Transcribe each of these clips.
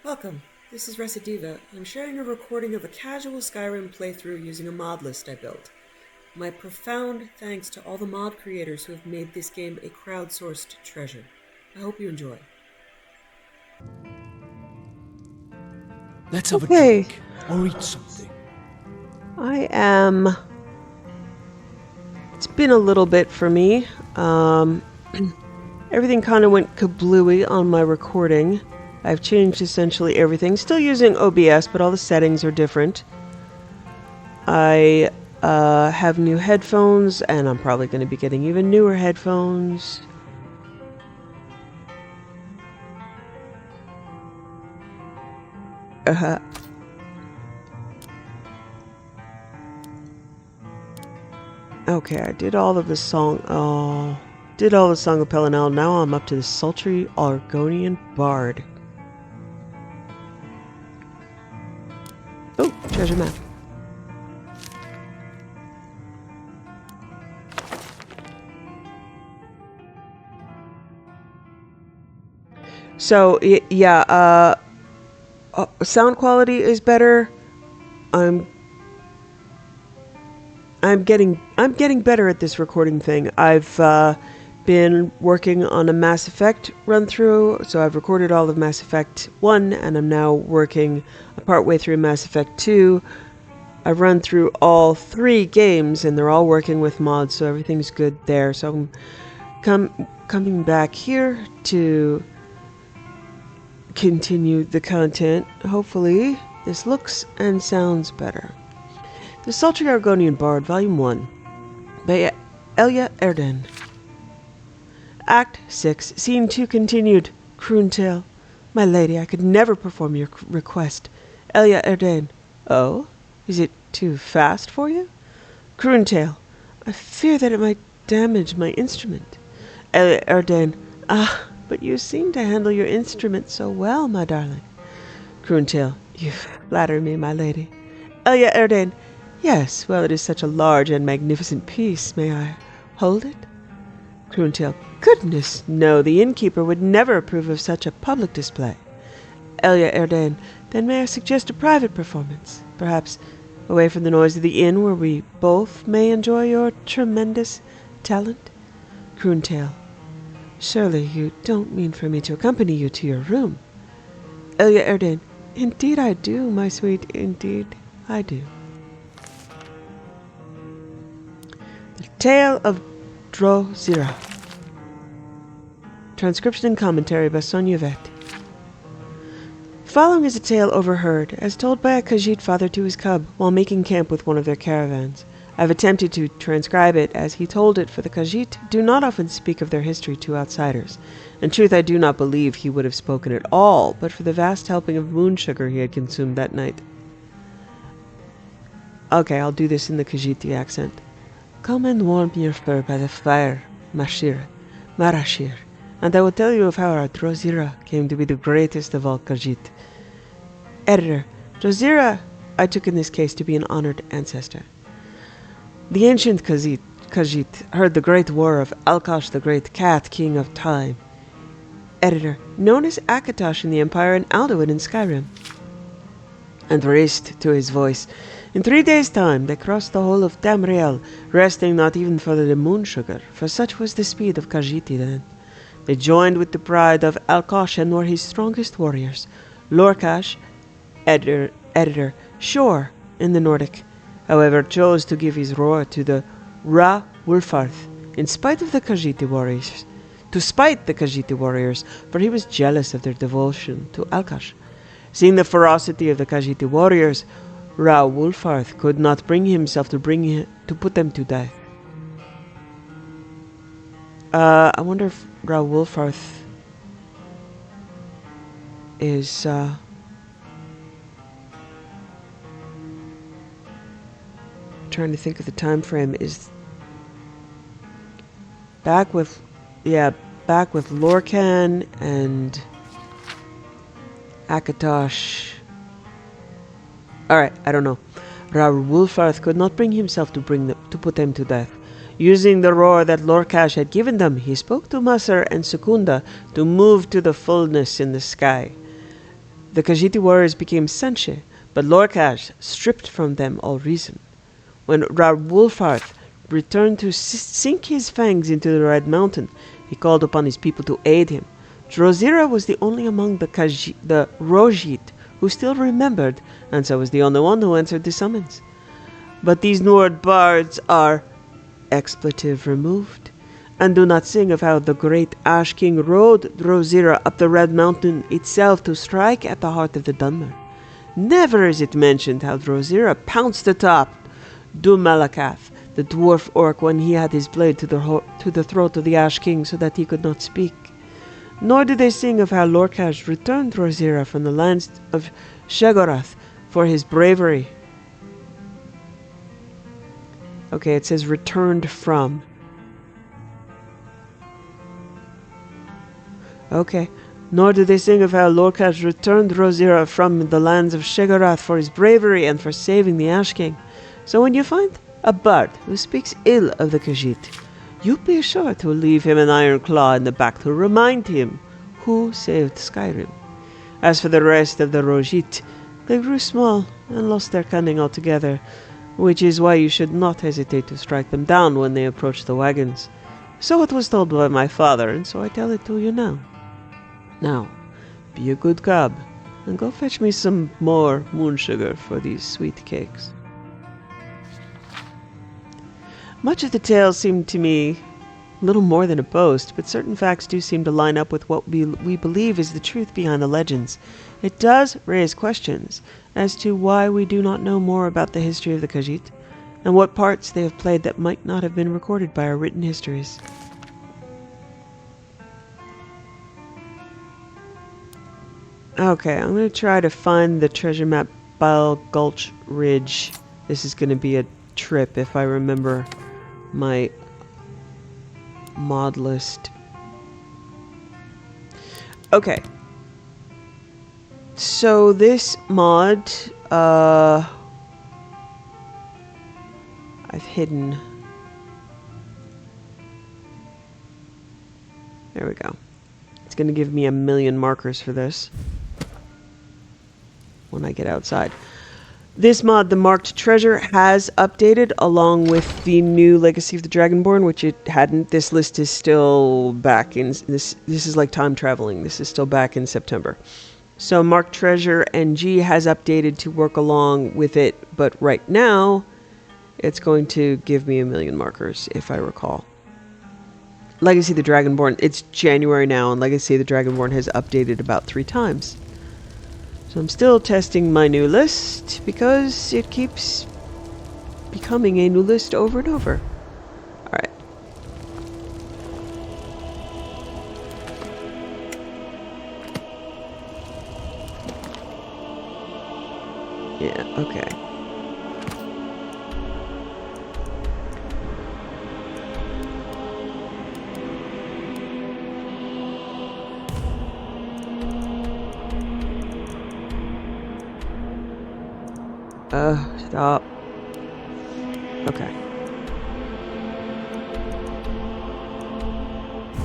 Welcome, this is Recidiva. I'm sharing a recording of a casual Skyrim playthrough using a mod list I built. My profound thanks to all the mod creators who have made this game a crowdsourced treasure. I hope you enjoy. Let's have a drink or eat something. I am... It's been a little bit for me. Everything kind of went kablooey on my recording. I've changed essentially everything. Still using OBS, but all the settings are different. I have new headphones, and I'm probably going to be getting even newer headphones. Okay, I did all of the song. Did all the Song of Pelennel. Now I'm up to the sultry Argonian Bard. Oh, treasure map. So yeah, sound quality is better. I'm getting better at this recording thing. I've been working on a Mass Effect run through, so I've recorded all of Mass Effect 1, and I'm now working partway through Mass Effect 2. I've run through all 3 games, and they're all working with mods, so everything's good there. So I'm coming back here to continue the content. Hopefully, this looks and sounds better. The Sultry Argonian Bard, Volume 1, by Elia Erden. Act 6, Scene 2 continued. Croontail. My lady, I could never perform your request. Elia Erden. Oh? Is it too fast for you? Croontail. I fear that it might damage my instrument. Elia Erden. Ah, but you seem to handle your instrument so well, my darling. Croontail. You flatter me, my lady. Elia Erden. Yes, well, it is such a large and magnificent piece. May I hold it? Croontail. Goodness, no, the innkeeper would never approve of such a public display. Elia Erden. Then may I suggest a private performance? Perhaps away from the noise of the inn, where we both may enjoy your tremendous talent? Croontail. Surely you don't mean for me to accompany you to your room? Elia Erden. Indeed I do, my sweet, indeed I do. The Tale of Drozira. Transcription and commentary by Sonia Vetti. Following is a tale overheard, as told by a Khajiit father to his cub while making camp with one of their caravans. I've attempted to transcribe it as he told it, for the Khajiit do not often speak of their history to outsiders. In truth, I do not believe he would have spoken at all, but for the vast helping of moon sugar he had consumed that night. Okay, I'll do this in the Khajiiti accent. Come and warm your fur by the fire, Marashir, and I will tell you of how our Drozira came to be the greatest of all Khajiit. Editor, Drozira I took in this case to be an honored ancestor. The ancient Khajiit heard the great war of Alkosh the Great Cat, king of time. Editor, known as Akatosh in the Empire and Alduin in Skyrim. And raced to his voice. In 3 days' time they crossed the whole of Tamriel, resting not even for the moon sugar, for such was the speed of Khajiiti then. They joined with the pride of Alkosh and were his strongest warriors. Lorkash, editor, Shore in the Nordic, however, chose to give his roar to the Ra Wulfarth, in spite of the Khajiiti warriors. To spite the Khajiiti warriors, for he was jealous of their devotion to Alkosh. Seeing the ferocity of the Khajiiti warriors, Ra Wulfarth could not bring himself to put them to death. I wonder if Ra Wulfarth is trying to think of the time frame. Is back with Lorcan and Akatosh. Alright, I don't know. Ra Wulfarth could not bring himself to put them to death. Using the roar that Lorcash had given them, he spoke to Masser and Secunda to move to the fullness in the sky. The Khajiiti warriors became Senche, but Lorcash stripped from them all reason. When Rawulfarth returned to sink his fangs into the Red Mountain, he called upon his people to aid him. Drozira was the only among the Rojit who still remembered, and so was the only one who answered the summons. But these Nord bards are expletive removed, and do not sing of how the great Ash King rode Drozira up the Red Mountain itself to strike at the heart of the Dunmer. Never is it mentioned how Drozira pounced atop Dumalakath, the dwarf orc, when he had his blade to the throat of the Ash King so that he could not speak. Nor do they sing of how Lorcash returned Drozira from the lands of Shegorath for his bravery. Okay, it says returned from. Okay. Nor do they sing of how Lorcash returned Drozira from the lands of Shegorath for his bravery and for saving the Ash King. So when you find a bard who speaks ill of the Khajiit, you be sure to leave him an iron claw in the back to remind him who saved Skyrim. As for the rest of the Rojit, they grew small and lost their cunning altogether, which is why you should not hesitate to strike them down when they approach the wagons. So it was told by my father, and so I tell it to you now. Now, be a good cub, and go fetch me some more moon sugar for these sweet cakes. Much of the tale seemed to me little more than a boast, but certain facts do seem to line up with what we believe is the truth behind the legends. It does raise questions as to why we do not know more about the history of the Khajiit, and what parts they have played that might not have been recorded by our written histories. Okay, I'm going to try to find the treasure map Bile Gulch Ridge. This is going to be a trip if I remember my mod list. Okay. So this mod, I've hidden. There we go. It's going to give me 1,000,000 markers for this when I get outside. This mod, the Marked Treasure, has updated along with the new Legacy of the Dragonborn, which it hadn't. This list is still back in this is like time traveling. This is still back in September. So Marked Treasure NG has updated to work along with it, but right now it's going to give me 1,000,000 markers if I recall. Legacy of the Dragonborn, it's January now, and Legacy of the Dragonborn has updated about 3 times. So I'm still testing my new list because it keeps becoming a new list over and over. Alright. Yeah, okay. Stop. Okay.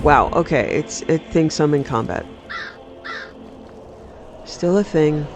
Wow, okay, it thinks I'm in combat. Still a thing.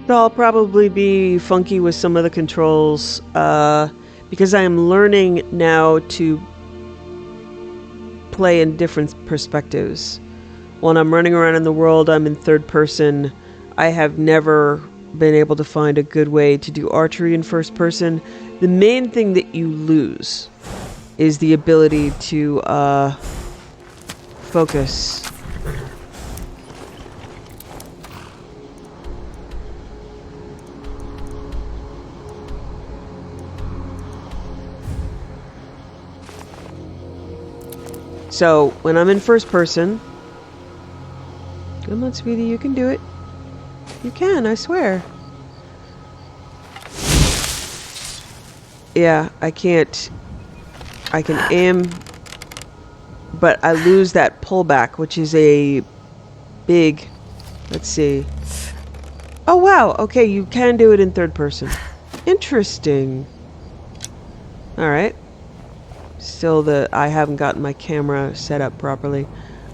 I'll probably be funky with some of the controls because I am learning now to play in different perspectives. When I'm running around in the world, I'm in third person. I have never been able to find a good way to do archery in first person. The main thing that you lose is the ability to focus. So, when I'm in first person... Come on, sweetie, you can do it. You can, I swear. Yeah, I can't. I can aim, but I lose that pullback, which is a big. Let's see. Oh wow. Okay, you can do it in third person. Interesting. All right. Still, I haven't gotten my camera set up properly.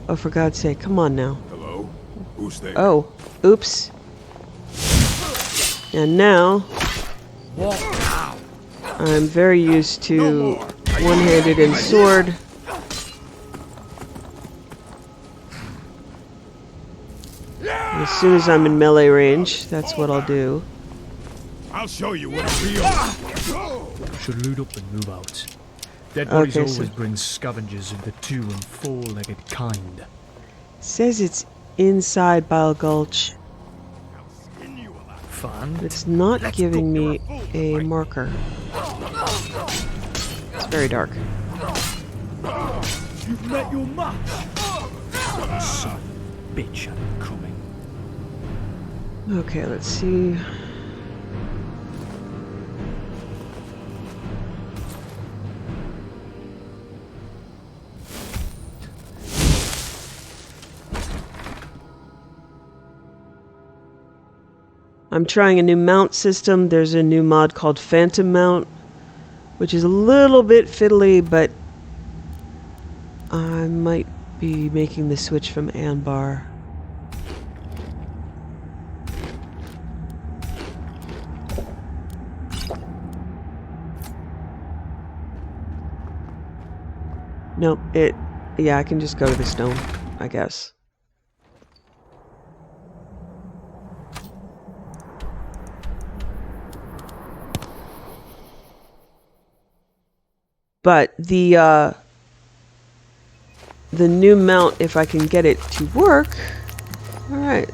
Oh, for God's sake! Come on now. Hello? Who's there? Oh, oops. And now I'm very used to one-handed and sword. And as soon as I'm in melee range, that's what I'll do. I'll show you what it's real. Should loot up and move out. Dead bodies Okay, so- always bring scavengers of the 2- and 4-legged kind. Says it's inside Bile Gulch. Fun. It's not giving me a marker. It's very dark. You've met your match. Son of a bitch, I'm coming. Okay, let's see. I'm trying a new mount system. There's a new mod called Phantom Mount, which is a little bit fiddly, but I might be making the switch from Anbar. No, yeah, I can just go to the stone, I guess. But the new mount, if I can get it to work, all right.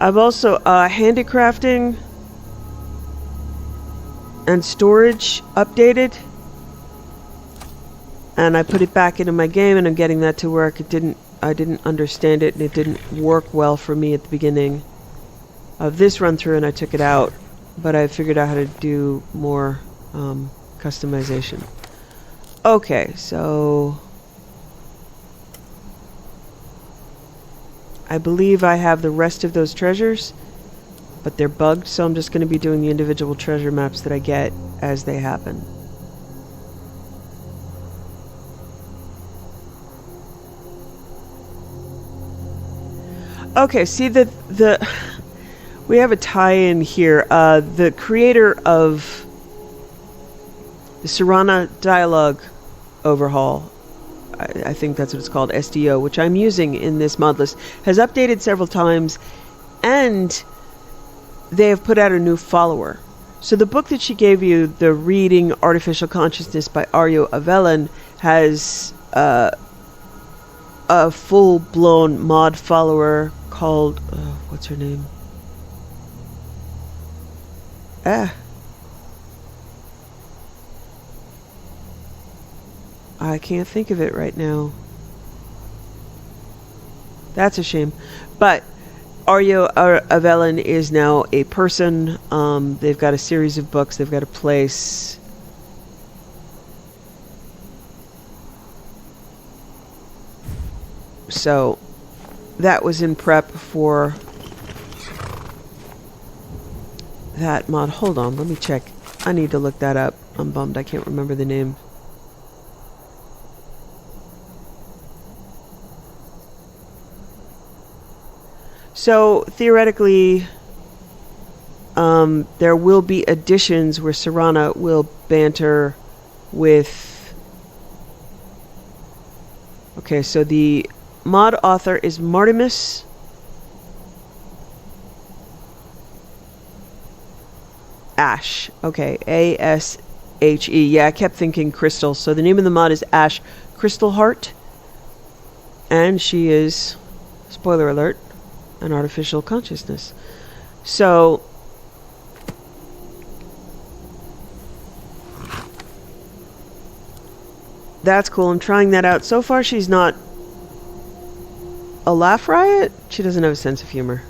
I've also handicrafting and storage updated, and I put it back into my game, and I'm getting that to work. I didn't understand it, and it didn't work well for me at the beginning of this run through, and I took it out, but I figured out how to do more customization. Okay, so I believe I have the rest of those treasures, but they're bugged, so I'm just going to be doing the individual treasure maps that I get as they happen. Okay, see we have a tie-in here. The creator of the Serana dialogue overhaul, I think that's what it's called, SDO, which I'm using in this mod list, has updated several times, and they have put out a new follower. So the book that she gave you, the Reading Artificial Consciousness by Aryo Avellan, has a full-blown mod follower called, what's her name? I can't think of it right now. That's a shame. But Aryo Avellan is now a person. They've got a series of books. They've got a place. So that was in prep for that mod. Hold on, let me check. I need to look that up. I'm bummed I can't remember the name. So theoretically, there will be additions where Serana will banter with... Okay, so the mod author is Martimus. Ash. Okay, A-S-H-E. Yeah, I kept thinking Crystal. So the name of the mod is Ash Crystalheart. And she is, spoiler alert, an artificial consciousness. So That's cool. I'm trying that out. So far, she's not a laugh riot. She doesn't have a sense of humor.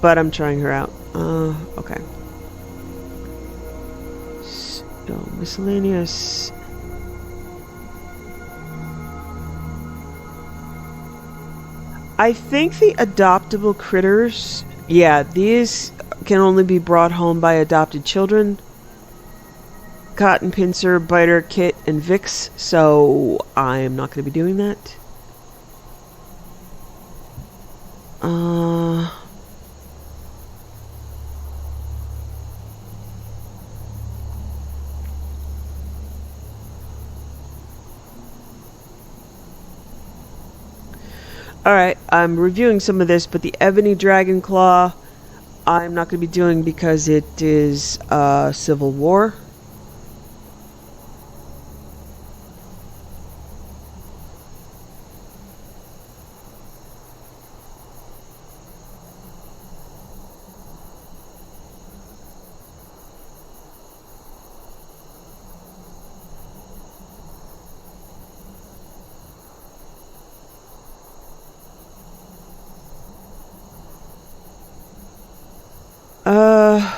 But I'm trying her out. Okay. So, miscellaneous. I think the adoptable critters, yeah, these can only be brought home by adopted children. Cotton Pincer, Biter, Kit, and Vix, so I'm not going to be doing that. Alright, I'm reviewing some of this, but the Ebony Dragon Claw I'm not going to be doing because it is Civil War.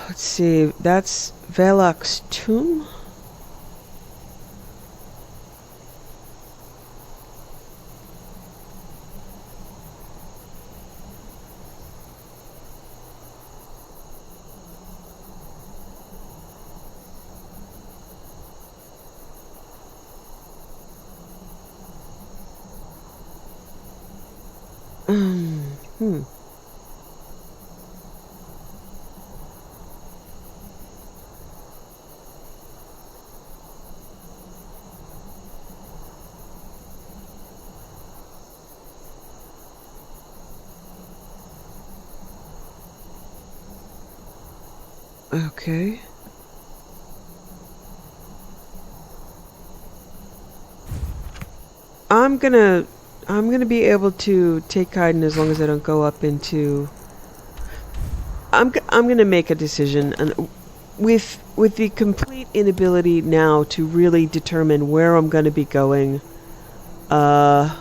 Let's see, that's Velok's tomb? Okay. I'm gonna be able to take Kaidan as long as I don't go up into. I'm gonna make a decision, and with the complete inability now to really determine where I'm gonna be going, I'm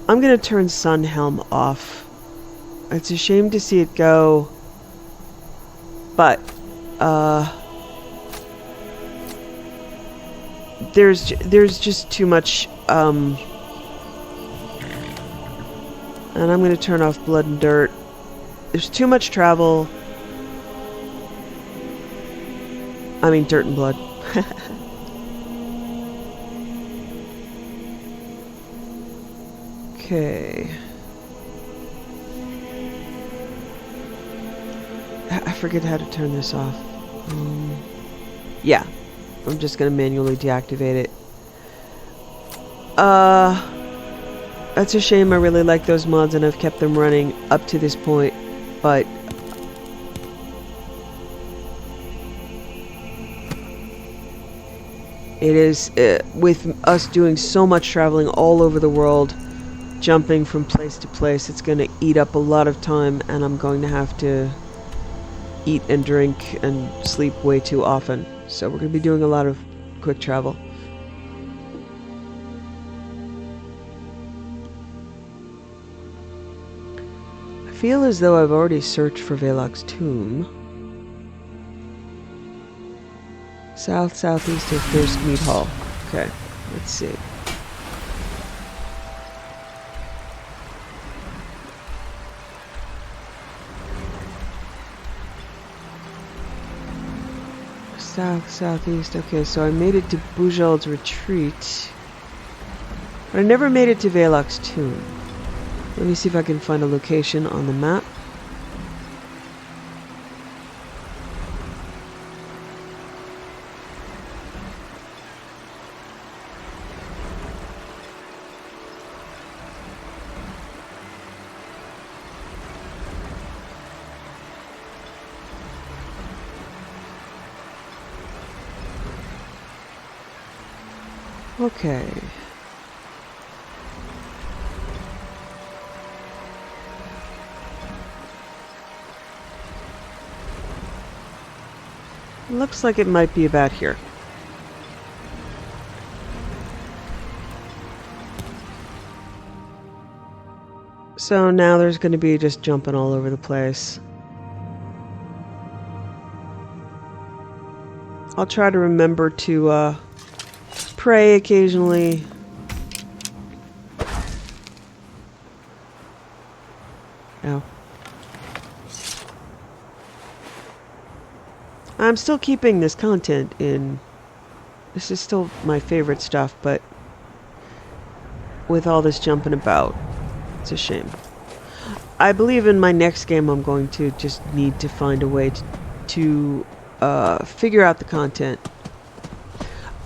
gonna turn Sunhelm off. It's a shame to see it go, but there's just too much, and I'm going to turn off Blood and Dirt. There's too much travel. I mean, Dirt and Blood. Okay. I forget how to turn this off. Yeah. I'm just gonna manually deactivate it. That's a shame. I really like those mods and I've kept them running up to this point, but it is, with us doing so much traveling all over the world, jumping from place to place, it's gonna eat up a lot of time and I'm going to have to eat and drink and sleep way too often. So we're going to be doing a lot of quick travel. I feel as though I've already searched for Velok's tomb. Southeast of Thirst Meat Hall. Okay, let's see. Southeast. Okay, so I made it to Bujald's retreat. But I never made it to Velok's tomb. Let me see if I can find a location on the map. Okay. Looks like it might be about here. So now there's going to be just jumping all over the place. I'll try to remember to pray occasionally. Ow. I'm still keeping this content in. This is still my favorite stuff, but with all this jumping about, it's a shame. I believe in my next game I'm going to just need to find a way to figure out the content.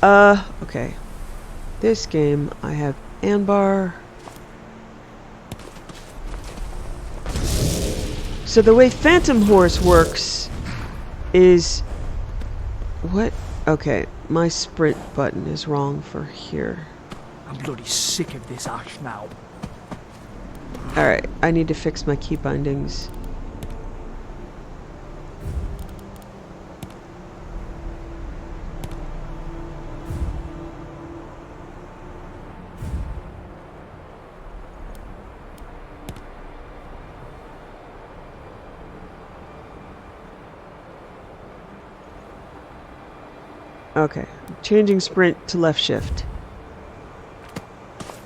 Okay. This game, I have Anbar. So the way Phantom Horse works is... What? Okay, my sprint button is wrong for here. I'm bloody sick of this ash now. Alright, I need to fix my key bindings. Okay, changing sprint to left shift.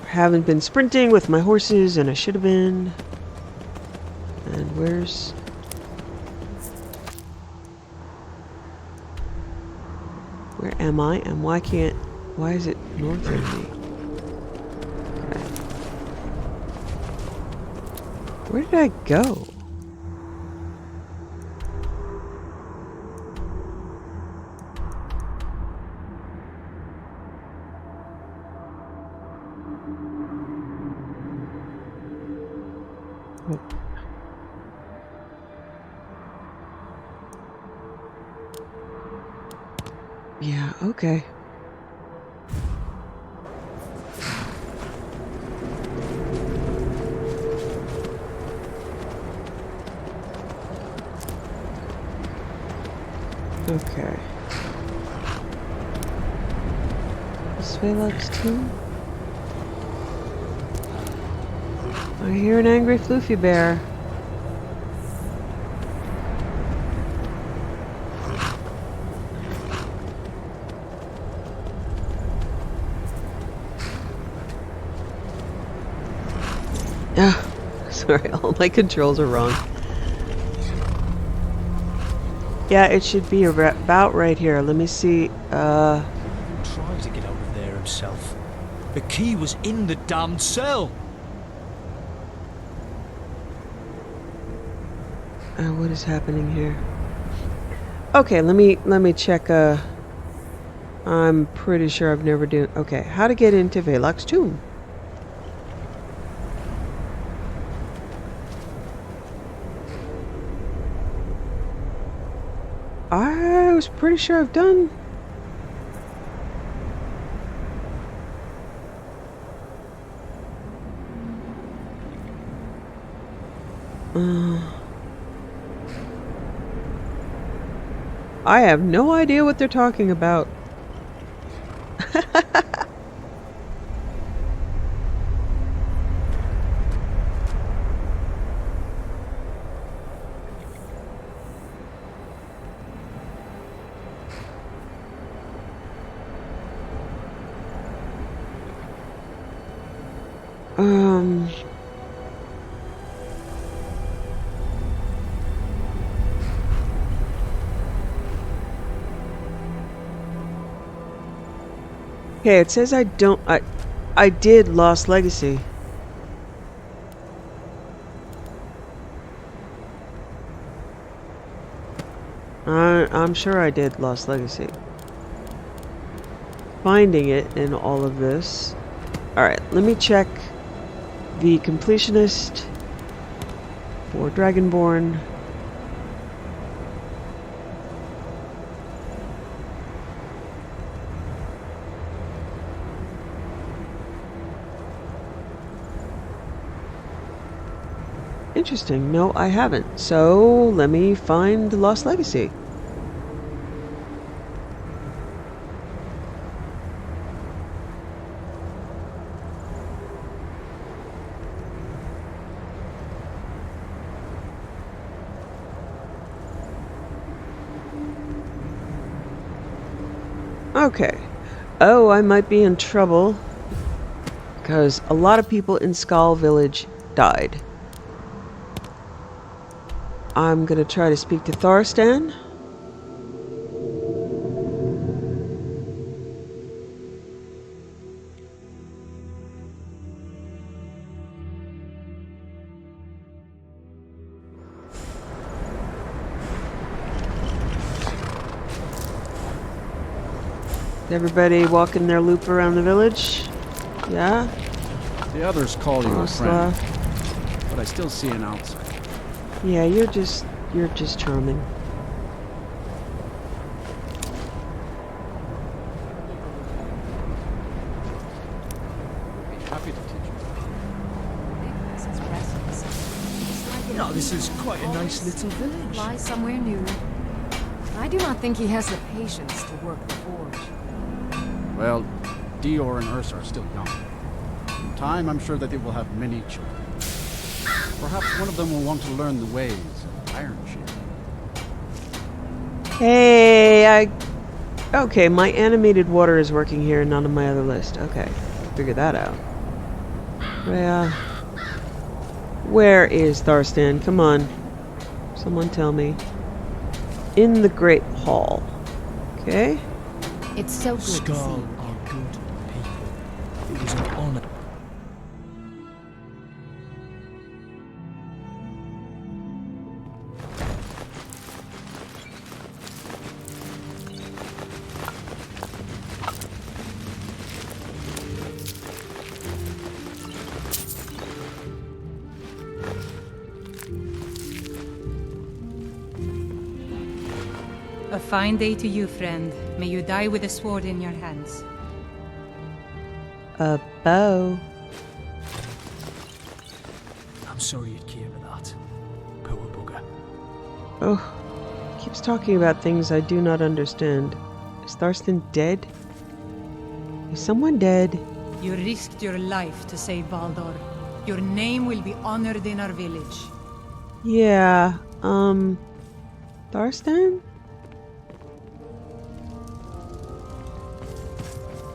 Haven't been sprinting with my horses, and I should have been. And where's... Where am I? And why can't... Why is it north of me? Okay. Where did I go? Yeah, okay. Okay. This way looks too. I hear an angry floofy bear. Ah, sorry, all my controls are wrong. Yeah, it should be about right here. Let me see. Try to get out of there himself. The key was in the damned cell. What is happening here? Okay, let me check. I'm pretty sure I've never done. Okay, how to get into Velok's tomb? I was pretty sure I've done. I have no idea what they're talking about. Okay, it says I did Lost Legacy. I'm sure I did Lost Legacy. Finding it in all of this. Alright, let me check the completionist for Dragonborn. Interesting. No, I haven't. So, let me find Lost Legacy. Okay. Oh, I might be in trouble. Because a lot of people in Skull Village died. I'm gonna try to speak to Tharstan. Everybody walking their loop around the village? Yeah? The others call you a Osla. friend, but I still see an outside. Yeah, you're just charming. Happy to teach you. No, this is quite a nice little village. Fly somewhere new. I do not think he has the patience to work the forge. Well, Dior and Ursa are still young. In time, I'm sure that they will have many children. Perhaps one of them will want to learn the ways of Iron Shield. Hey, Okay, my animated water is working here, not on my other list. Okay, figure that out. Where is Tharstan? Come on. Someone tell me. In the Great Hall. Okay. It's so good to see Skull you. are good people. It was an honor. A fine day to you, friend. May you die with a sword in your hands. A bow. I'm sorry it came to that. Poor bugger. Oh, keeps talking about things I do not understand. Is Tharstan dead? Is someone dead? You risked your life to save Baldur. Your name will be honored in our village. Yeah, Tharstan?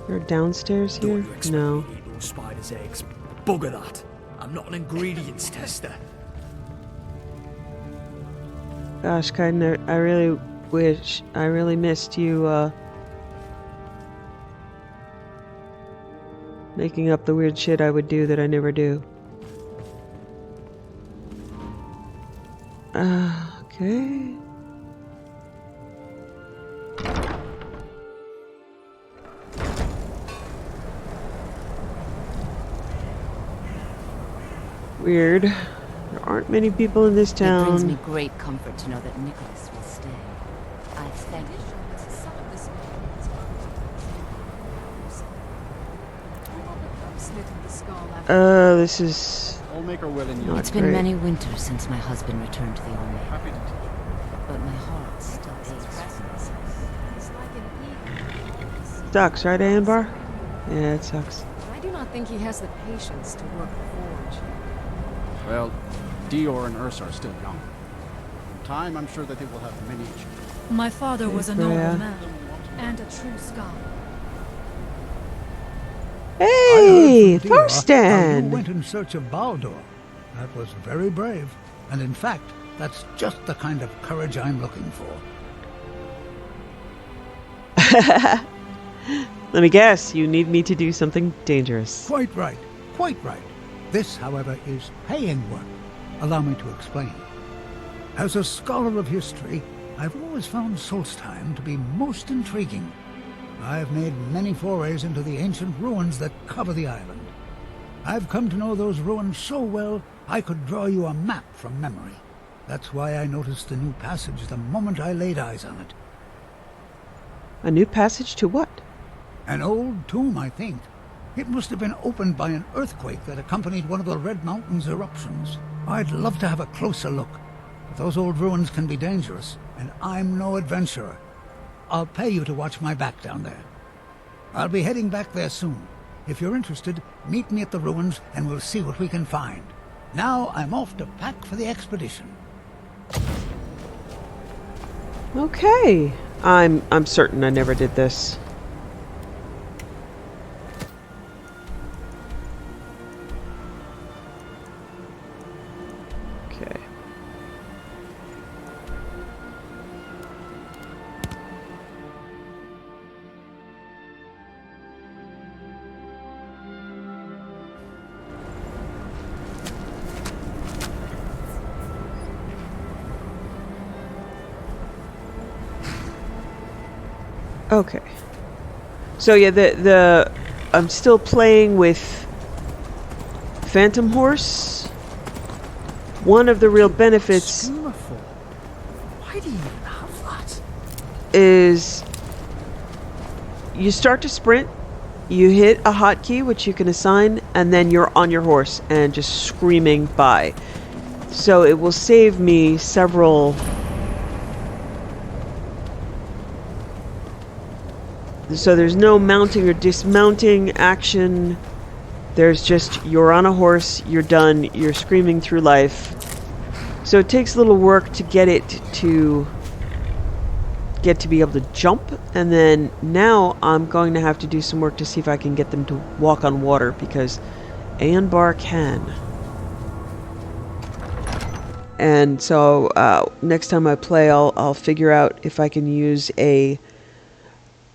You're downstairs here? Don't you expect No. me to eat those spider's eggs? Bugger that. I'm not an ingredients tester. Gosh, Kaidan, I really missed you, making up the weird shit I would do that I never do. Okay. Weird. There aren't many people in this It brings me town. great comfort to know that Nicholas will stay. I thank you. This is I'll make her will in you. not It's been great. many winters since my husband returned to the Almay, Happy to teach you. but my heart still aches. Sucks, right, Anbar? Yeah, it sucks. I do not think he has the patience to work the forge. Well, Dior and Ursa are still young. In time, I'm sure that they will have many children. My father was a Freya. noble man and a true scholar. Hey, I heard from Dia how you Tharstan! went in search of Baldur. That was very brave. And in fact, that's just the kind of courage I'm looking for. Let me guess, you need me to do something dangerous. Quite right. Quite right. This, however, is paying work. Allow me to explain. As a scholar of history, I've always found Solstheim to be most intriguing. I've made many forays into the ancient ruins that cover the island. I've come to know those ruins so well, I could draw you a map from memory. That's why I noticed the new passage the moment I laid eyes on it. A new passage to what? An old tomb, I think. It must have been opened by an earthquake that accompanied one of the Red Mountain's eruptions. I'd love to have a closer look, but those old ruins can be dangerous, and I'm no adventurer. I'll pay you to watch my back down there. I'll be heading back there soon. If you're interested, meet me at the ruins and we'll see what we can find. Now I'm off to pack for the expedition. Okay. I'm certain I never did this. Okay. Okay. So yeah, the I'm still playing with Phantom Horse. One of the real benefits Why do you even have that? is you start to sprint, you hit a hotkey which you can assign, and then you're on your horse and just screaming by. So it will save me several. So there's no mounting or dismounting action. There's just, you're on a horse, you're done, you're screaming through life. So it takes a little work to get it to be able to jump, and then now I'm going to have to do some work to see if I can get them to walk on water, because Anbar can. And so next time I play, I'll figure out if I can use a...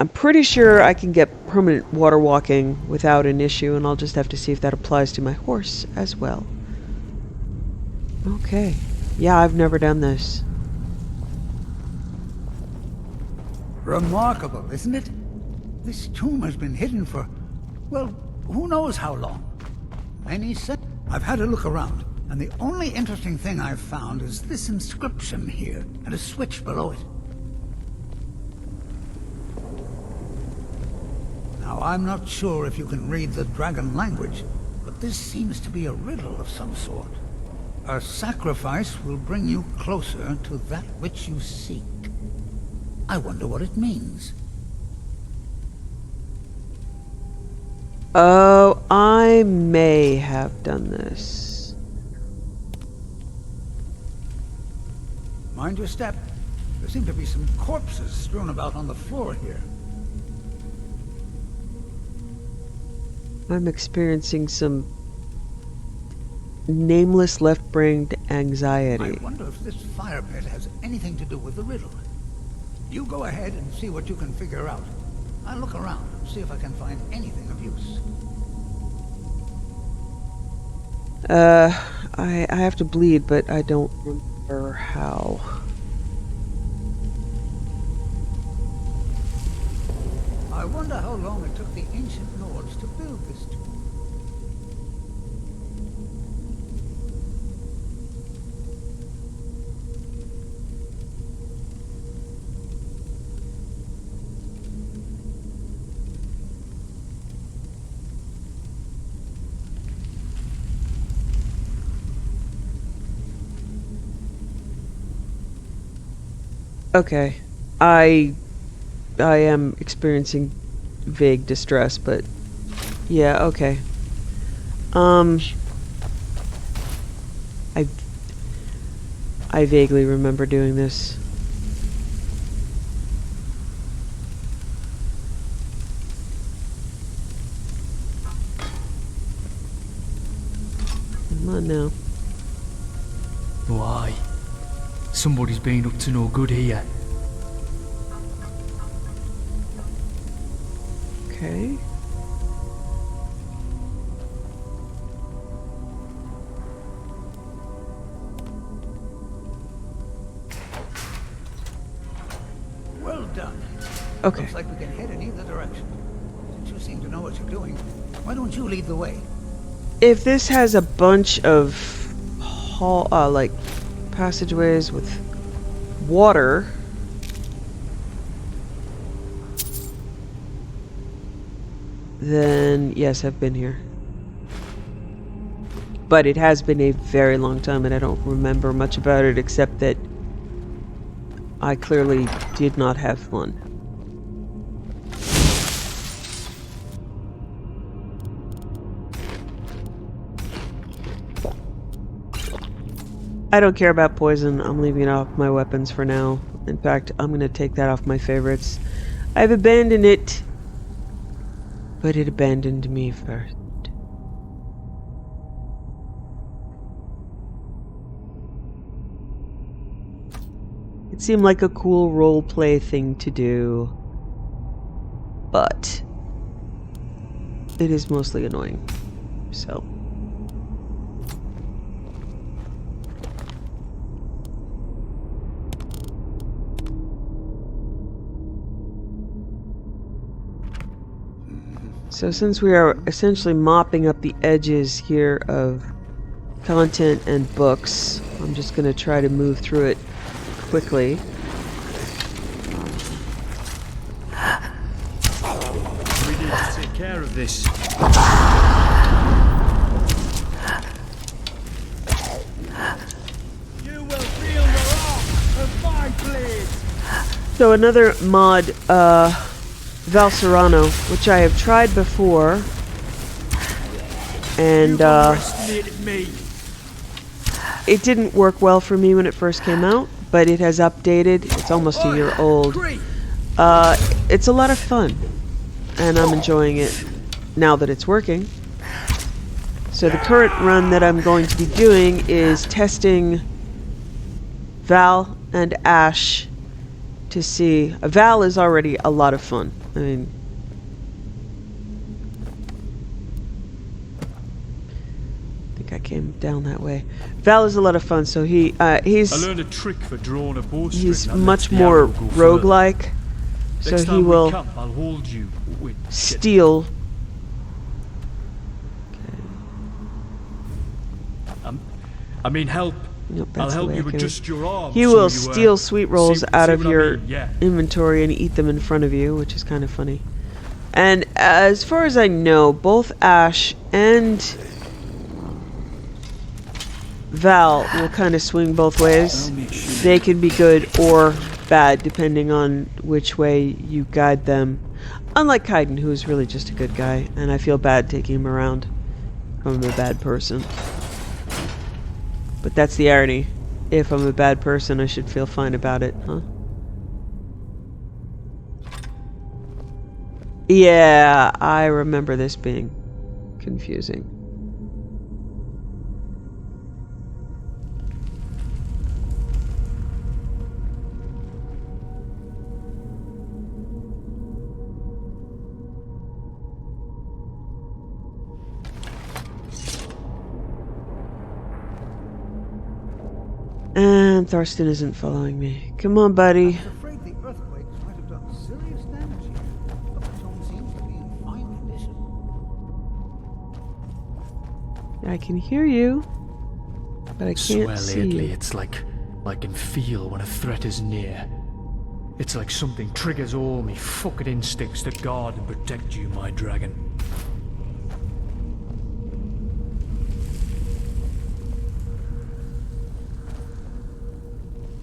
I'm pretty sure I can get permanent water walking without an issue, and I'll just have to see if that applies to my horse as well. Okay. Yeah, I've never done this. Remarkable, isn't it? This tomb has been hidden for, well, who knows how long. Many said. I've had a look around, and the only interesting thing I've found is this inscription here, and a switch below it. Now, I'm not sure if you can read the dragon language, but this seems to be a riddle of some sort. A sacrifice will bring you closer to that which you seek. I wonder what it means. Oh, I may have done this. Mind your step. There seem to be some corpses strewn about on the floor here. I'm experiencing some nameless left-brained anxiety. I wonder if this fire pit has anything to do with the riddle. You go ahead and see what you can figure out. I'll look around and see if I can find anything of use. I have to bleed, but I don't remember how. I wonder how long it took the ancient lords to build this tomb. Okay. I am experiencing vague distress, but yeah, okay. I vaguely remember doing this. Come on now. Why? Somebody's been up to no good here. Okay. Well done. Okay. Looks like we can head in either direction. Since you seem to know what you're doing, why don't you lead the way? If this has a bunch of like passageways with water, then yes, I've been here. But it has been a very long time, and I don't remember much about it except that I clearly did not have fun. I don't care about poison. I'm leaving it off my weapons for now. In fact, I'm going to take that off my favorites. I've abandoned it, but it abandoned me first. It seemed like a cool role play thing to do, but it is mostly annoying. So. So since we are essentially mopping up the edges here of content and books, I'm just going to try to move through it quickly. We need to take care of this. You will feel the wrath of my blade. So another mod, Valserano, which I have tried before, and it didn't work well for me when it first came out, but it has updated. It's almost a year old. It's a lot of fun, and I'm enjoying it now that it's working. So the current run that I'm going to be doing is testing Val and Ash to see. Val is already a lot of fun. I mean, I think I came down that way. Val is a lot of fun, so he's I learned a trick for drawing a bowstring. he's much more roguelike, so Next he time we will camp, I'll hold you. Wait, steal. I mean, help. Nope, I'll that's the help way you I came. adjust your arms. He so will you, steal sweet rolls out of see your what I mean? Yeah. inventory and eat them in front of you, which is kind of funny. And as far as I know, both Ash and Val will kind of swing both ways. They can be good or bad depending on which way you guide them. Unlike Kaidan, who is really just a good guy, and I feel bad taking him around. I'm a bad person. But that's the irony. If I'm a bad person, I should feel fine about it, huh? Yeah, I remember this being confusing. And Thurston isn't following me. Come on, buddy. I'm afraid the earthquakes might have done serious damage here, but the stone seems to be in fine condition. I can hear you, but I can't Swear see lately, you. it's like I can feel when a threat is near. It's like something triggers all me fucking instincts to guard and protect you, my dragon.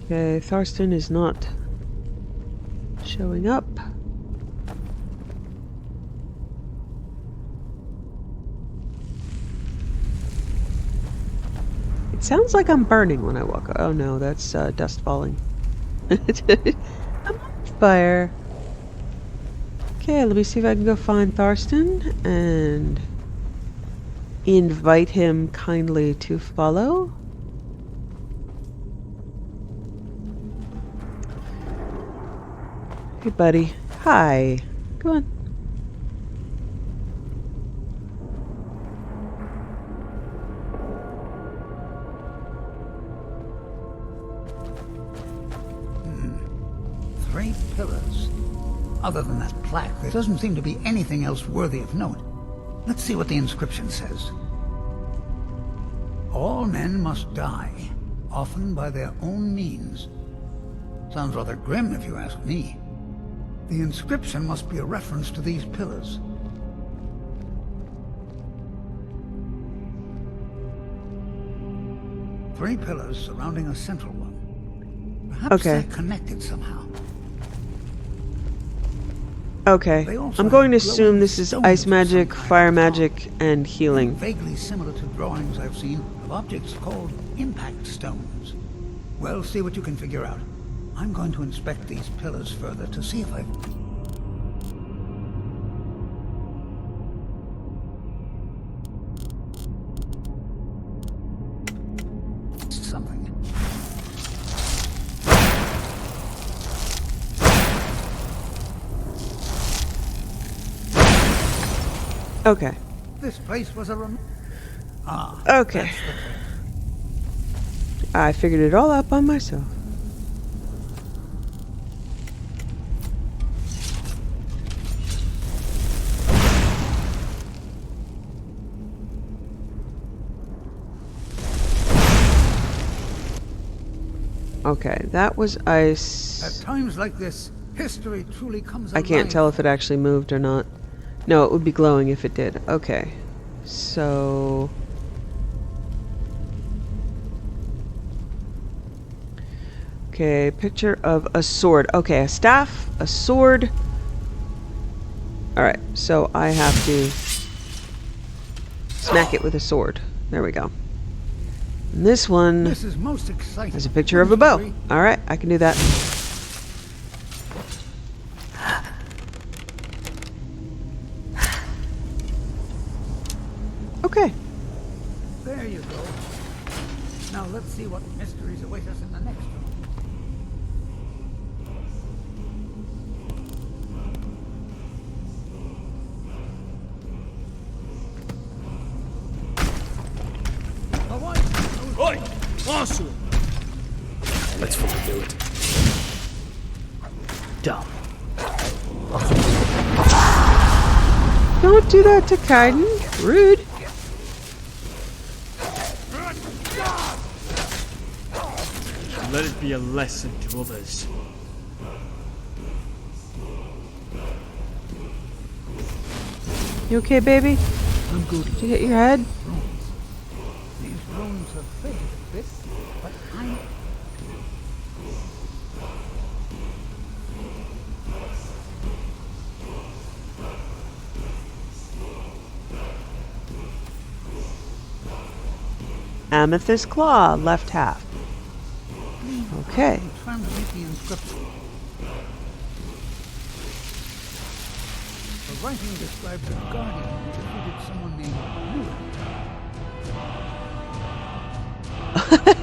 Okay, Thurston is not showing up. It sounds like I'm burning when I walk. Oh no, that's dust falling. I'm on fire. Okay, let me see if I can go find Thurston and invite him kindly to follow. Hey, buddy. Hi. Come on. Three pillars. Other than that plaque, there doesn't seem to be anything else worthy of note. Let's see what the inscription says. All men must die, often by their own means. Sounds rather grim if you ask me. The inscription must be a reference to these pillars. Three pillars surrounding a central one. Perhaps Okay. they're connected somehow. Okay. They also I'm going to have glowing assume this is stones ice of some magic, kind fire on top. magic, and healing. Vaguely similar to drawings I've seen of objects called impact stones. Well, see what you can figure out. I'm going to inspect these pillars further to see if I've... something. Okay. This place was a Okay. I figured it all out by myself. Okay, that was ice. At times like this, history truly comes I can't alive. tell if it actually moved or not. No, it would be glowing if it did. Okay. So... Okay, picture of a sword. Okay, a staff, a sword. Alright, so I have to smack it with a sword. There we go. And this one This is most exciting. has a picture of a bow. Alright, I can do that. Okay. There you go. Now let's see what mysteries await us in the next room. Oi! Marshal! Let's fucking do it. Dumb. Don't do that to Kaidan. Rude. Let it be a lesson to others. You okay, baby? I'm good. Did you hit your head? These rooms are faded a bit, but I'm... Amethyst claw, left half. Okay. Translate the inscription. The writing describes a guardian who defeated someone named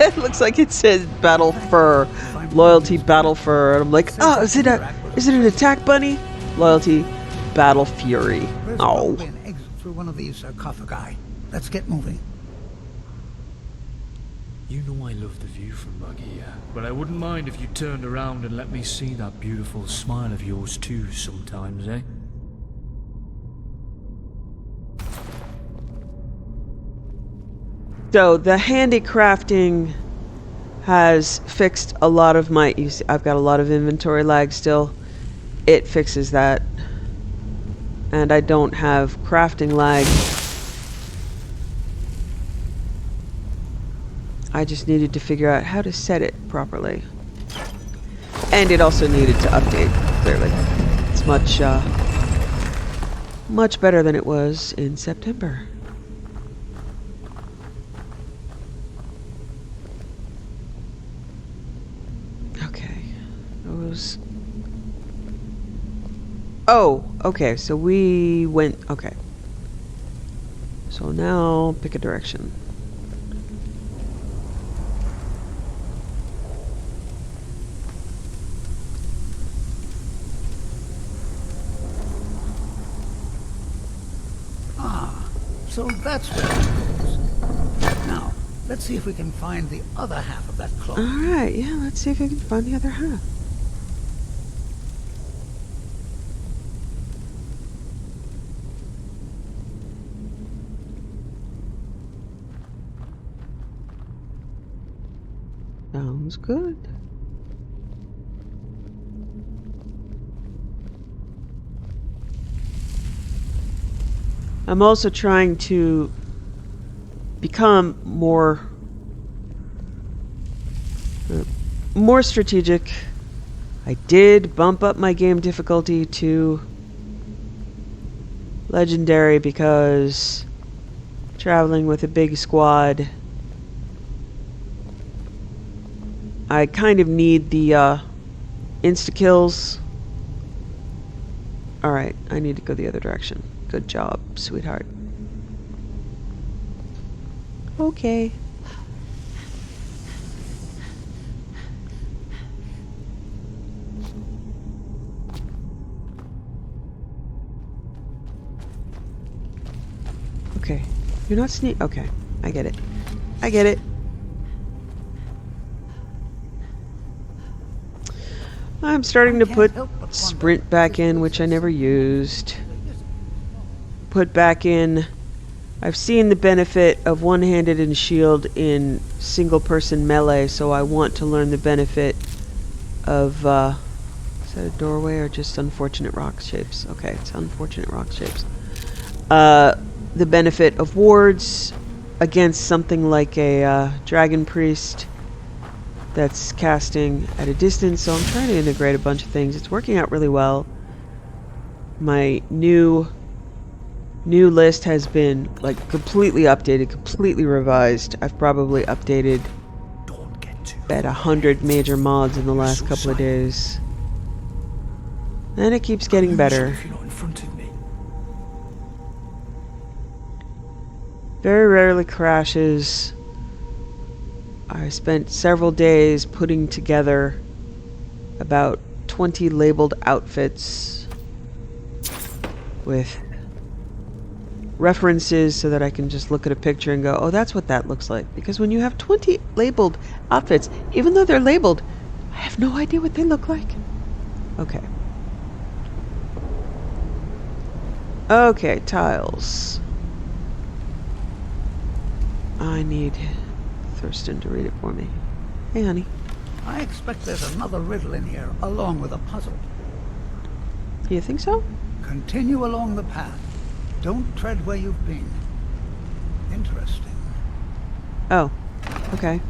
It looks like it says battle fur, loyalty battle fur, and I'm like, oh, is it an attack bunny? Loyalty battle fury. There's Oh, probably an exit through one of these sarcophagi. Let's get moving. You know I love the view from Bagheera, but I wouldn't mind if you turned around and let me see that beautiful smile of yours too sometimes, eh? so the handicrafting has fixed a lot of my. You see, I've got a lot of inventory lag still. It fixes that, and I don't have crafting lag. I just needed to figure out how to set it properly. And it also needed to update, clearly. It's much better than it was in September. Okay. Those... Oh, okay, so we went... Okay. So now, pick a direction. So that's where it goes. Now, let's see if we can find the other half of that cloak. Alright, yeah, let's see if we can find the other half. Sounds good. I'm also trying to become more strategic. I did bump up my game difficulty to legendary because traveling with a big squad, I kind of need the insta-kills. Alright, I need to go the other direction. Good job, sweetheart. Okay. You're not okay. I get it. I get it. I'm starting to put sprint back in, which I never used. Put back in... I've seen the benefit of one-handed and shield in single-person melee, so I want to learn the benefit of, is that a doorway or just unfortunate rock shapes? Okay, it's unfortunate rock shapes. The benefit of wards against something like a dragon priest that's casting at a distance, so I'm trying to integrate a bunch of things. It's working out really well. My new list has been like completely updated, completely revised. I've probably updated at 100 major mods in the last couple of days. And it keeps getting better. Very rarely crashes. I spent several days putting together about 20 labeled outfits with references so that I can just look at a picture and go, oh, that's what that looks like. Because when you have 20 labeled outfits, even though they're labeled, I have no idea what they look like. Okay. Okay, tiles. I need Thurston to read it for me. Hey, honey. I expect there's another riddle in here, along with a puzzle. You think so? Continue along the path. Don't tread where you've been. Interesting. Oh, okay.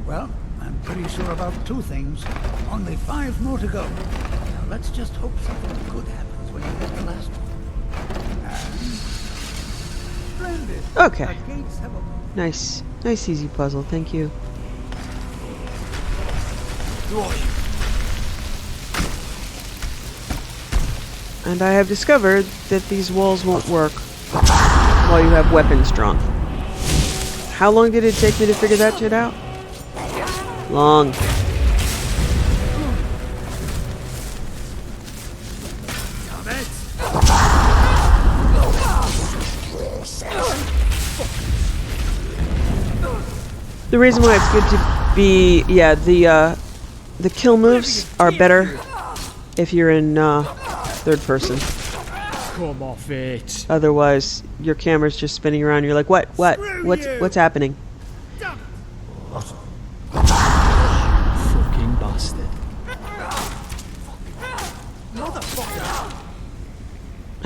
Well, I'm pretty sure about two things. Only 5 more to go. Now let's just hope something good happens when you hit the last one. And splendid. Okay. Our gates have opened. Nice. Nice easy puzzle, thank you. And I have discovered that these walls won't work while you have weapons drawn. How long did it take me to figure that shit out? Long. The reason why it's good to be, yeah, the kill moves are better if you're in third person. Come off it. Otherwise, your camera's just spinning around. You're like, what's happening? Fucking bastard.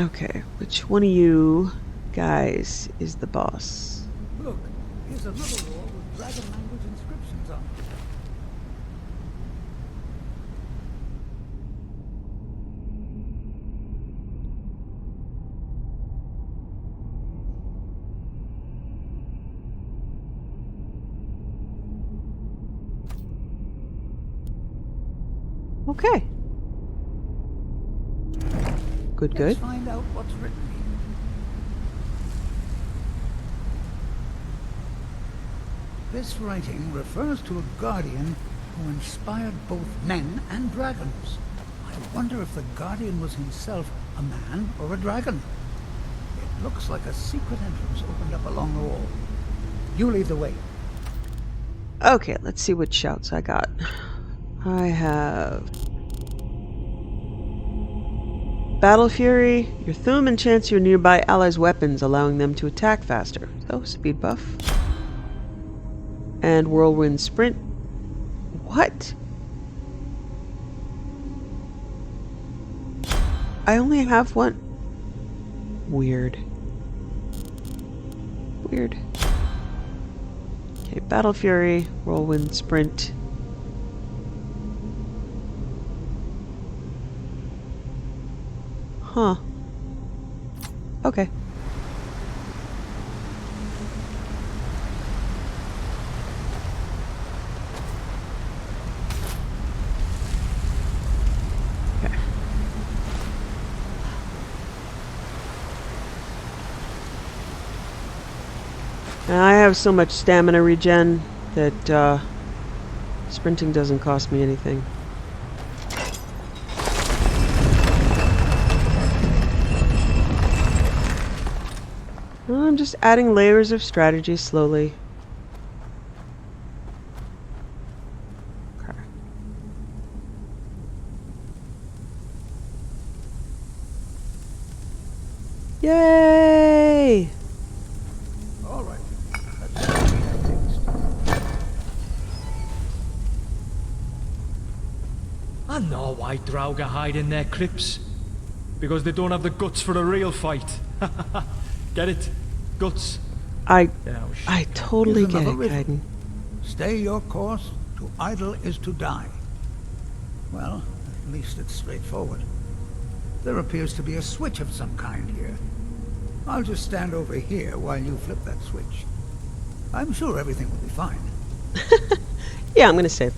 Okay, which one of you guys is the boss? Look, here's another wall with dragon language inscriptions on it. Okay. Good, good. Let's find out what's written here. This writing refers to a guardian who inspired both men and dragons. I wonder if the guardian was himself a man or a dragon. It looks like a secret entrance opened up along the wall. You lead the way. Okay, let's see what shouts I got. I have Battle Fury. Your Thum enchants your nearby allies' weapons, allowing them to attack faster. So, speed buff. And Whirlwind Sprint. What? I only have one. Weird. Weird. Okay, Battle Fury, Whirlwind Sprint. Huh. Okay. Okay. Now I have so much stamina regen that sprinting doesn't cost me anything. I'm just adding layers of strategy slowly. Okay. Yay! All right. Let's see what we have next. I know why Draugr hide in their crypts. Because they don't have the guts for a real fight. Get it? Guts. I Yeah, totally Here's get it, another riddle. Kaidan. Stay your course. To idle is to die. Well, at least it's straightforward. There appears to be a switch of some kind here. I'll just stand over here while you flip that switch. I'm sure everything will be fine. Yeah, I'm gonna save.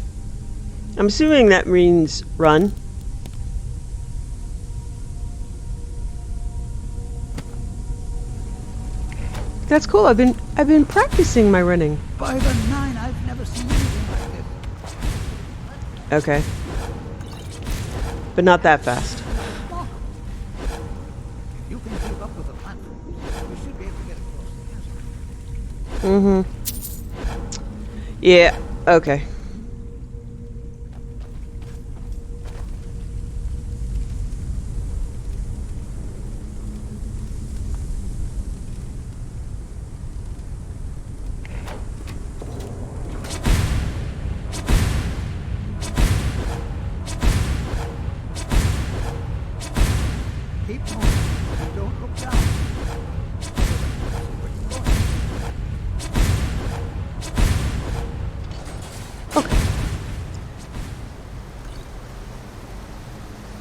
I'm assuming that means run. That's cool. I've been practicing my running. By the 9, I've never seen anything like this. Okay. But not that fast. Come on. If you can keep up with the platform, we should be able to get across the chasm. Yeah, okay. Keep moving and don't look down.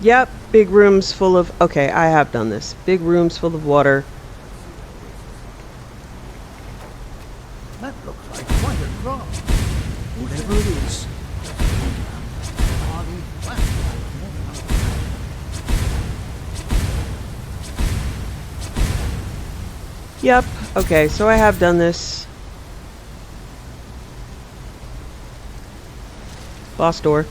Yep, big rooms full of... Okay, I have done this. Big rooms full of water. That looks like quite a drop. Whatever it is. Are these flashlights moving up? Yep, okay, so I have done this. Boss door.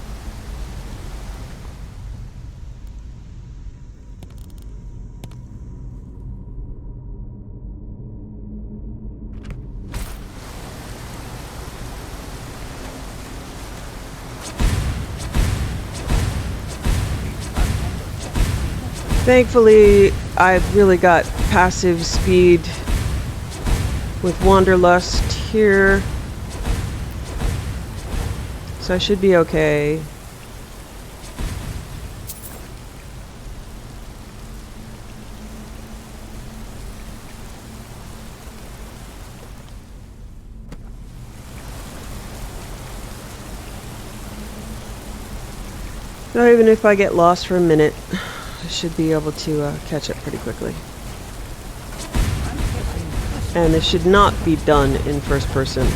Thankfully, I've really got passive speed with Wanderlust here. So I should be okay. So even if I get lost for a minute, I should be able to catch up pretty quickly. And this should not be done in first person.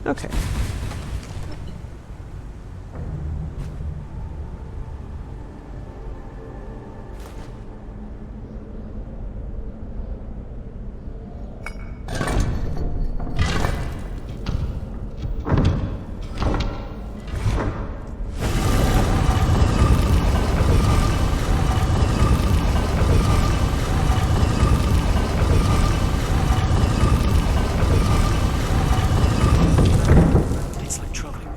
Okay. It's like traveling.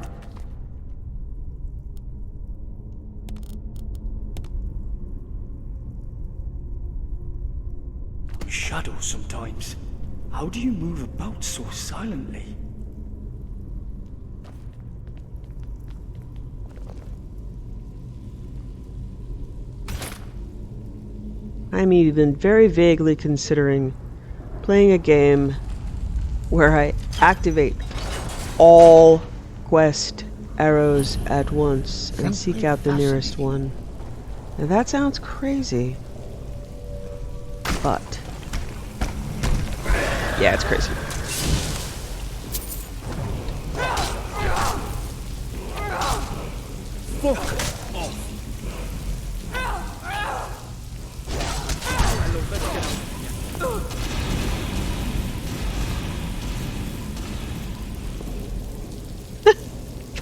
Shadows sometimes. How do you move about so silently? I'm even very vaguely considering playing a game where I activate all quest arrows at once and seek out the nearest one. Now that sounds crazy, but yeah, it's crazy.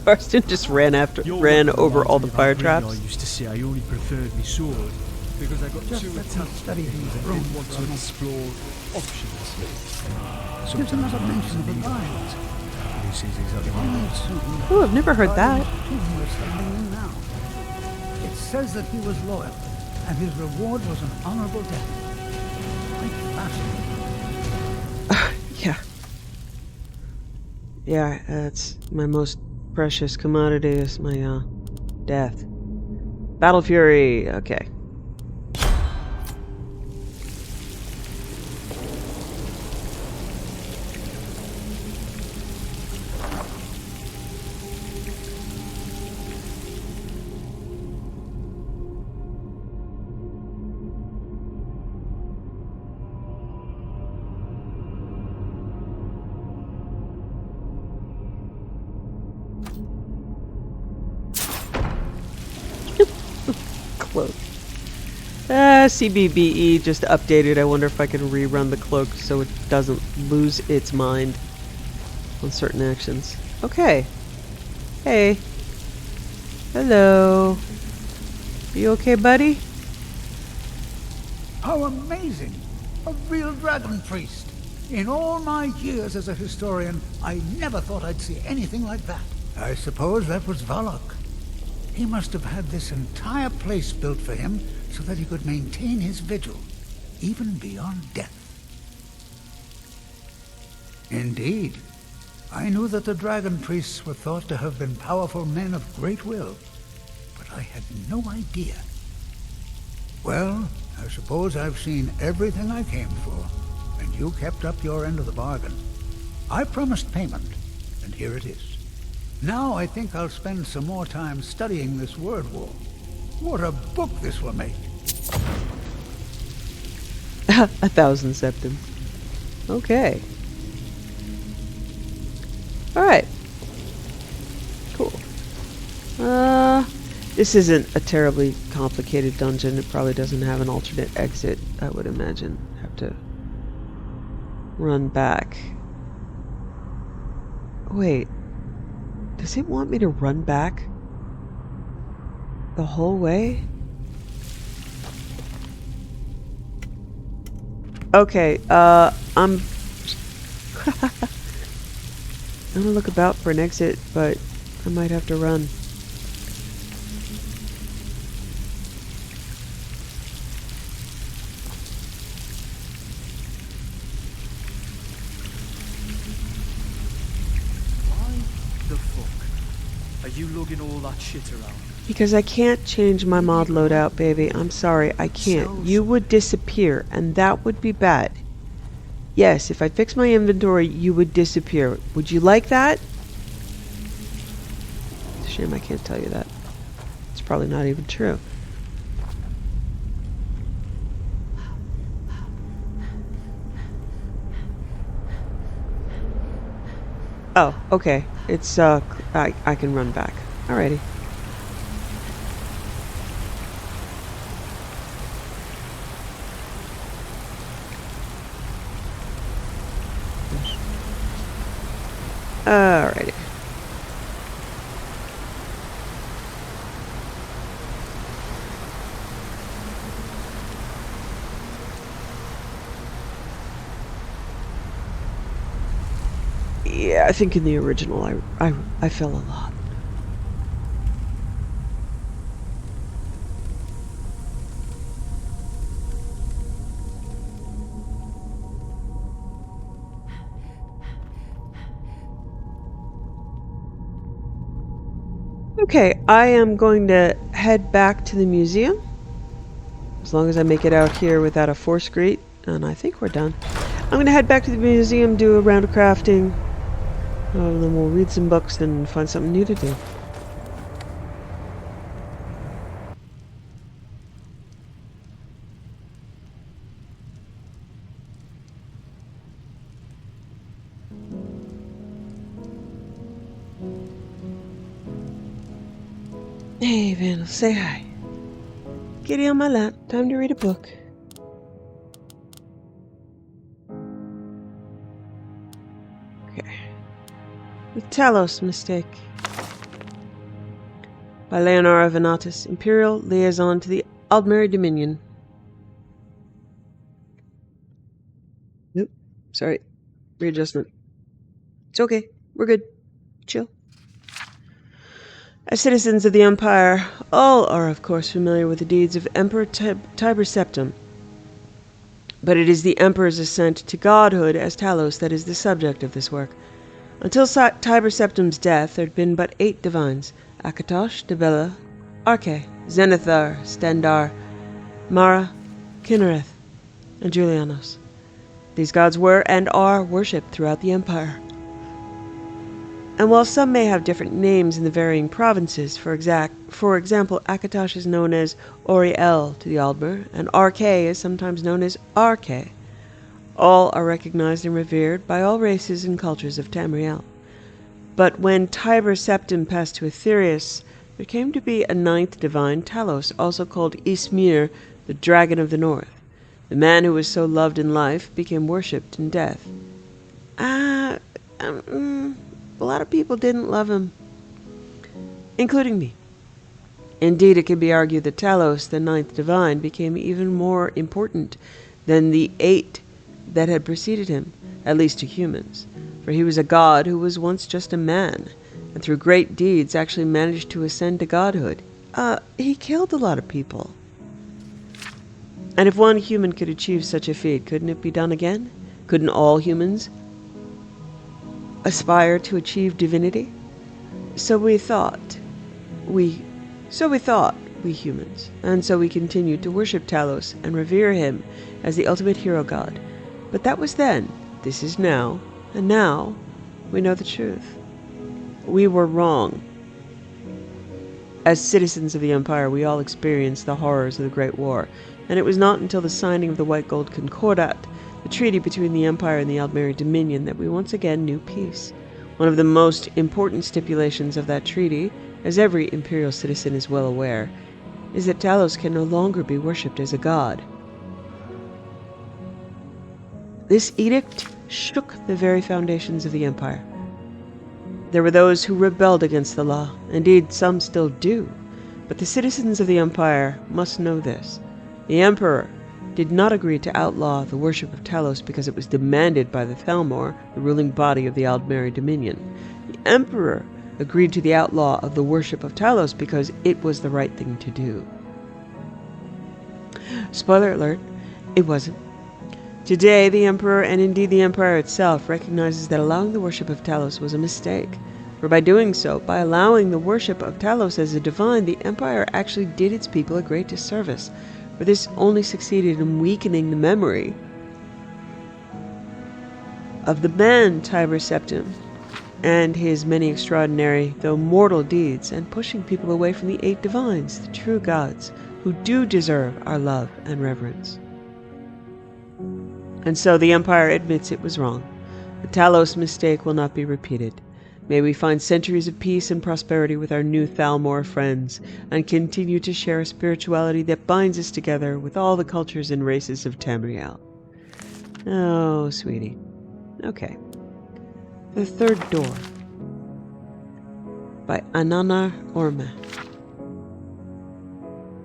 Marston just ran over all the fire traps. I used to say I only preferred my sword because I got too attached to it and didn't want to explore options. There's another mention of a lion. This is exactly what I want. Oh, I've never heard that. It says that he was loyal, and his reward was an honorable death. Quite fascinating. Yeah. Yeah, that's my most precious commodity is my, death. Battle Fury, okay. Cloak. CBBE just updated. I wonder if I can rerun the cloak so it doesn't lose its mind on certain actions. Okay. Hey. Hello. Are you okay, buddy? How amazing! A real dragon priest! In all my years as a historian, I never thought I'd see anything like that. I suppose that was Valak. He must have had this entire place built for him so that he could maintain his vigil, even beyond death. Indeed. I knew that the dragon priests were thought to have been powerful men of great will, but I had no idea. Well, I suppose I've seen everything I came for, and you kept up your end of the bargain. I promised payment, and here it is. Now I think I'll spend some more time studying this word wall. What a book this will make! 1,000 septums. Okay. Alright. Cool. This isn't a terribly complicated dungeon. It probably doesn't have an alternate exit, I would imagine. Have to run back. Wait. Does it want me to run back the whole way? Okay, I'm gonna look about for an exit, but I might have to run. Are you lugging all that shit around? Because I can't change my mod loadout, baby. I'm sorry, I can't. You would disappear, and that would be bad. Yes, if I fix my inventory, you would disappear. Would you like that? It's a shame I can't tell you that. It's probably not even true. Oh, okay. It's, I can run back. Alrighty. Alrighty. Yeah, I think in the original I fell a lot. Okay, I am going to head back to the museum. As long as I make it out here without a force greet, and I think we're done. I'm going to head back to the museum, do a round of crafting, and then we'll read some books and find something new to do. Hey, Vandal, say hi. Kitty on my lap. Time to read a book. Okay. The Talos mistake. by Leonora Venatus, Imperial Liaison to the Aldmeri Dominion. Nope. Sorry. Readjustment. It's okay. We're good. Chill. As citizens of the Empire, all are of course familiar with the deeds of Emperor Tiber Septim. But it is the Emperor's ascent to godhood as Talos that is the subject of this work. Until Tiber Septim's death, there had been but 8 divines: Akatosh, Debella, Arche, Zenithar, Stendar, Mara, Kinnereth, and Julianos. These gods were and are worshipped throughout the Empire. And while some may have different names in the varying provinces, for example, Akatosh is known as Oriel to the Aldmer, and Arche is sometimes known as Arche. All are recognized and revered by all races and cultures of Tamriel. But when Tiber Septim passed to Aetherius, there came to be a 9th divine, Talos, also called Ysmir, the Dragon of the North. The man who was so loved in life became worshipped in death. A lot of people didn't love him, including me. Indeed, it can be argued that Talos, the 9th divine, became even more important than the 8 that had preceded him, at least to humans. For he was a god who was once just a man, and through great deeds actually managed to ascend to godhood. He killed a lot of people. And if one human could achieve such a feat, couldn't it be done again? Couldn't all humans aspire to achieve divinity? So we thought, we humans, and so we continued to worship Talos and revere him as the ultimate hero god. But that was then, this is now, and now we know the truth. We were wrong. As citizens of the Empire, we all experienced the horrors of the Great War, and it was not until the signing of the White Gold Concordat, the treaty between the Empire and the Aldmeri Dominion, that we once again knew peace. One of the most important stipulations of that treaty, as every Imperial citizen is well aware, is that Talos can no longer be worshipped as a god. This edict shook the very foundations of the Empire. There were those who rebelled against the law. Indeed, some still do. But the citizens of the Empire must know this. The Emperor did not agree to outlaw the worship of Talos because it was demanded by the Thalmor, the ruling body of the Aldmeri Dominion. The Emperor agreed to the outlaw of the worship of Talos because it was the right thing to do. Spoiler alert, it wasn't. Today, the Emperor, and indeed the Empire itself, recognizes that allowing the worship of Talos was a mistake. For by doing so, by allowing the worship of Talos as a divine, the Empire actually did its people a great disservice. For this only succeeded in weakening the memory of the man Tiber Septim and his many extraordinary, though mortal deeds, and pushing people away from the 8 divines, the true gods, who do deserve our love and reverence. And so the Empire admits it was wrong. The Talos mistake will not be repeated. May we find centuries of peace and prosperity with our new Thalmor friends, and continue to share a spirituality that binds us together with all the cultures and races of Tamriel. Oh, sweetie. Okay. The Third Door by Ananar Orma.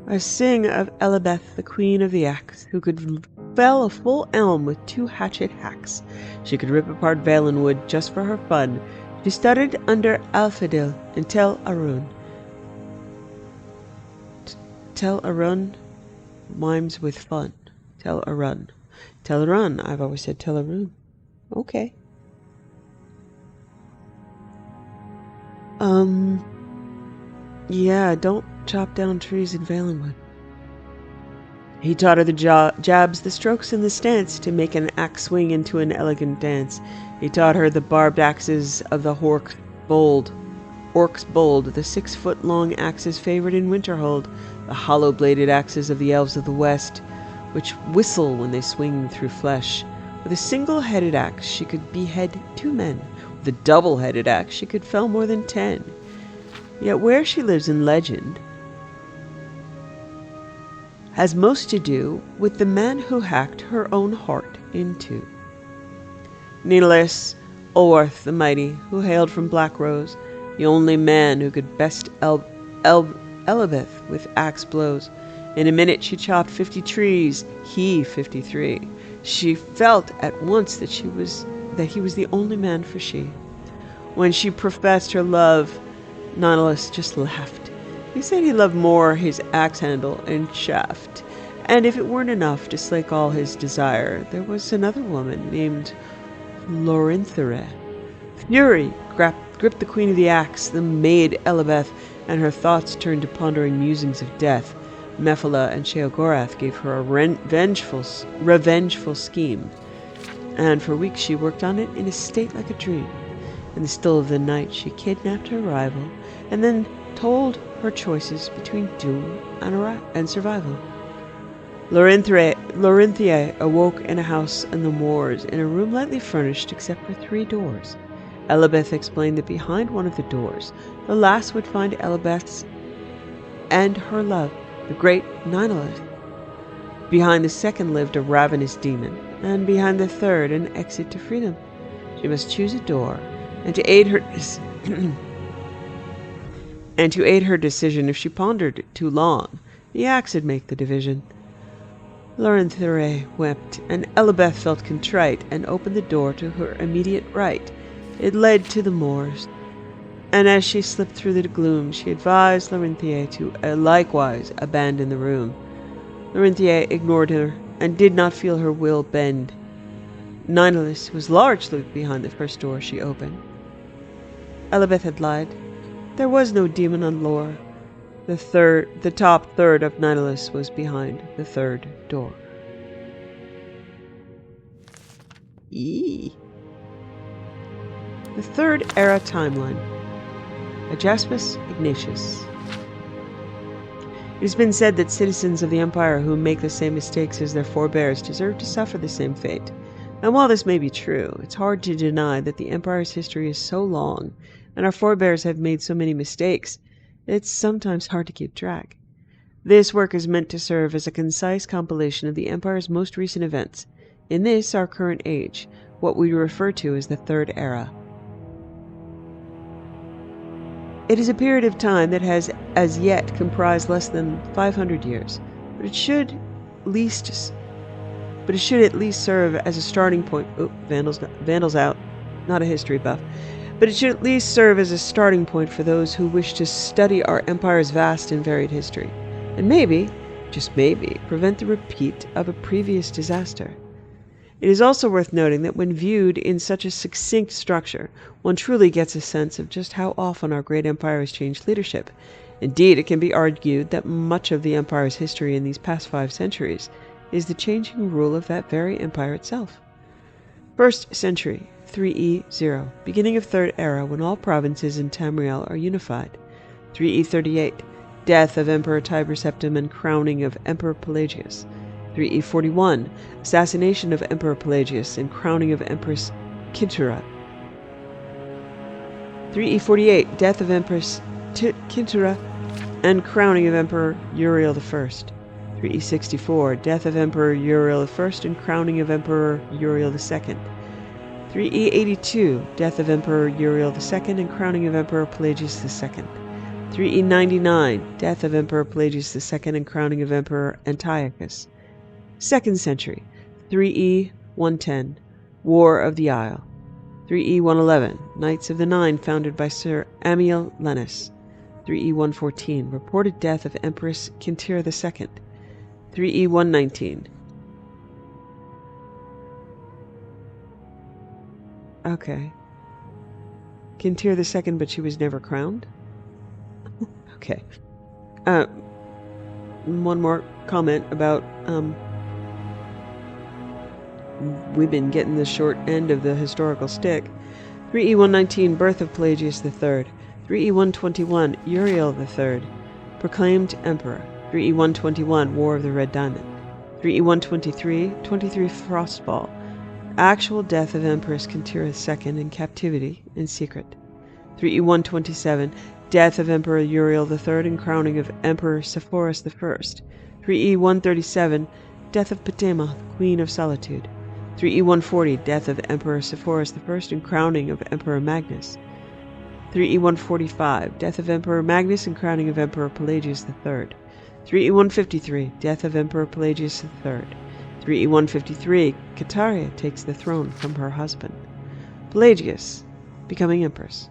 I sing of Elabeth, the Queen of the Axe, who could fell a full elm with 2 hatchet hacks. She could rip apart Valenwood just for her fun. She studied under Alfadil in Tel Arun. Tel Arun rhymes with fun. Tel Arun. Tel Arun. I've always said Tel Arun. Okay. Yeah, don't chop down trees in Valenwood. He taught her the jabs, the strokes, and the stance to make an axe swing into an elegant dance. He taught her the barbed axes of the Orc's Bold, the 6-foot-long axes favored in Winterhold, the hollow-bladed axes of the elves of the West, which whistle when they swing through flesh. With a single-headed axe, she could behead 2 men. With a double-headed axe, she could fell more than 10. Yet where she lives in legend has most to do with the man who hacked her own heart in 2. Needless, Olworth the Mighty, who hailed from Black Rose, the only man who could best Elizabeth with axe blows. In a minute she chopped 50 trees, he 53. She felt at once that he was the only man for she. When she professed her love, Nonylus just laughed. He said he loved more his axe handle and shaft, and if it weren't enough to slake all his desire, there was another woman named Lorinthera. Fury gripped the queen of the axe, the maid Elizabeth, and her thoughts turned to pondering musings of death. Mephala and Sheogorath gave her a revengeful scheme, and for weeks she worked on it in a state like a dream. In the still of the night she kidnapped her rival, and then told her choices between doom and survival. Lorinthia awoke in a house in the moors, in a room lightly furnished except for 3 doors. Elizabeth explained that behind one of the doors, the lass would find Elizabeth's and her love, the great Nonylus. Behind the second lived a ravenous demon, and behind the third an exit to freedom. She must choose a door, and to aid her decision, if she pondered too long, the axe would make the division. Lorinthera wept, and Elizabeth felt contrite, and opened the door to her immediate right. It led to the moors, and as she slipped through the gloom, she advised Lorinthia to likewise abandon the room. Lorinthia ignored her, and did not feel her will bend. Nonylus was largely behind the first door she opened. Elizabeth had lied. There was no demon on Lore. The top third of Nonylus was behind the third door. The Third Era Timeline. Ajaspis Ignatius. It has been said that citizens of the Empire who make the same mistakes as their forebears deserve to suffer the same fate. And while this may be true, it's hard to deny that the Empire's history is so long, and our forebears have made so many mistakes, it's sometimes hard to keep track. This work is meant to serve as a concise compilation of the Empire's most recent events. In this, our current age, what we refer to as the Third Era. It is a period of time that has as yet comprised less than 500 years, but it should at least serve as a starting point. Vandal's out, not a history buff. But it should at least serve as a starting point for those who wish to study our empire's vast and varied history, and maybe, just maybe, prevent the repeat of a previous disaster. It is also worth noting that when viewed in such a succinct structure, one truly gets a sense of just how often our great empire has changed leadership. Indeed, it can be argued that much of the empire's history in these past 5 centuries is the changing rule of that very empire itself. First century, 3E0, beginning of Third Era, when all provinces in Tamriel are unified. 3E38, death of Emperor Tiber Septim and crowning of Emperor Pelagius. 3E41, assassination of Emperor Pelagius and crowning of Empress Kintura. 3E48, death of Empress Kintura and crowning of Emperor Uriel I. 3E64, death of Emperor Uriel I and crowning of Emperor Uriel II. 3E82, death of Emperor Uriel II and crowning of Emperor Pelagius II. 3E99, death of Emperor Pelagius II and crowning of Emperor Antiochus. 2nd century, 3E110, War of the Isle. 3E111, Knights of the Nine, founded by Sir Amiel Lennis. 3E114, reported death of Empress Kintyre II. 3E119. Okay. Kintyre II, but she was never crowned? Okay. One more comment about, we've been getting the short end of the historical stick. 3E119, birth of Pelagius III. 3E121, Uriel III, proclaimed emperor. 3E121, War of the Red Diamond. 3E123, 23 Frostball, actual death of Empress Kintyre II in captivity in secret. 3E127, death of Emperor Uriel III and crowning of Emperor Sepphoris I. 3E137, death of Patema, Queen of Solitude. 3E140, death of Emperor Sepphoris I and crowning of Emperor Magnus. 3E145, death of Emperor Magnus and crowning of Emperor Pelagius III. 3E153, death of Emperor Pelagius III. 3E153, Cataria takes the throne from her husband. Pelagius, becoming empress.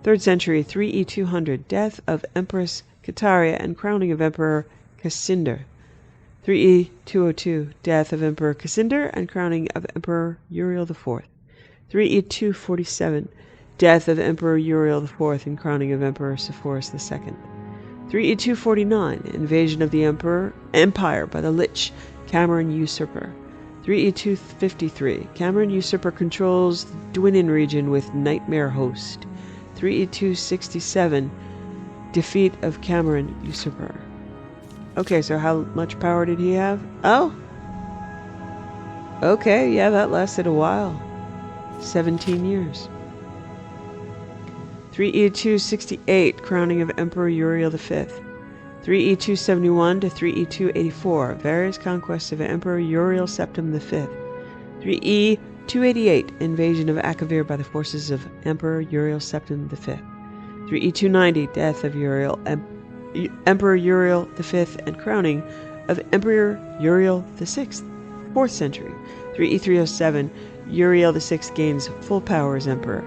3rd century, 3E200, death of Empress Cataria and crowning of Emperor Cascinder. 3E202, death of Emperor Cascinder and crowning of Emperor Uriel IV. 3E247, death of Emperor Uriel IV and crowning of Emperor Sepphoris II. 3E249, invasion of the empire by the Lich, Cameron Usurper. 3E253, Cameron Usurper controls the Dwinin region with Nightmare Host. 3E267, defeat of Cameron Usurper. Okay, so how much power did he have? Oh! Okay, yeah, that lasted a while. 17 years. 3E268, crowning of Emperor Uriel V. 3E271 to 3E284, various conquests of Emperor Uriel Septim V. 3E288, invasion of Akavir by the forces of Emperor Uriel Septim V. 3E290, death of Emperor Uriel V and crowning of Emperor Uriel VI. 4th century. 3E307, Uriel VI gains full power as emperor.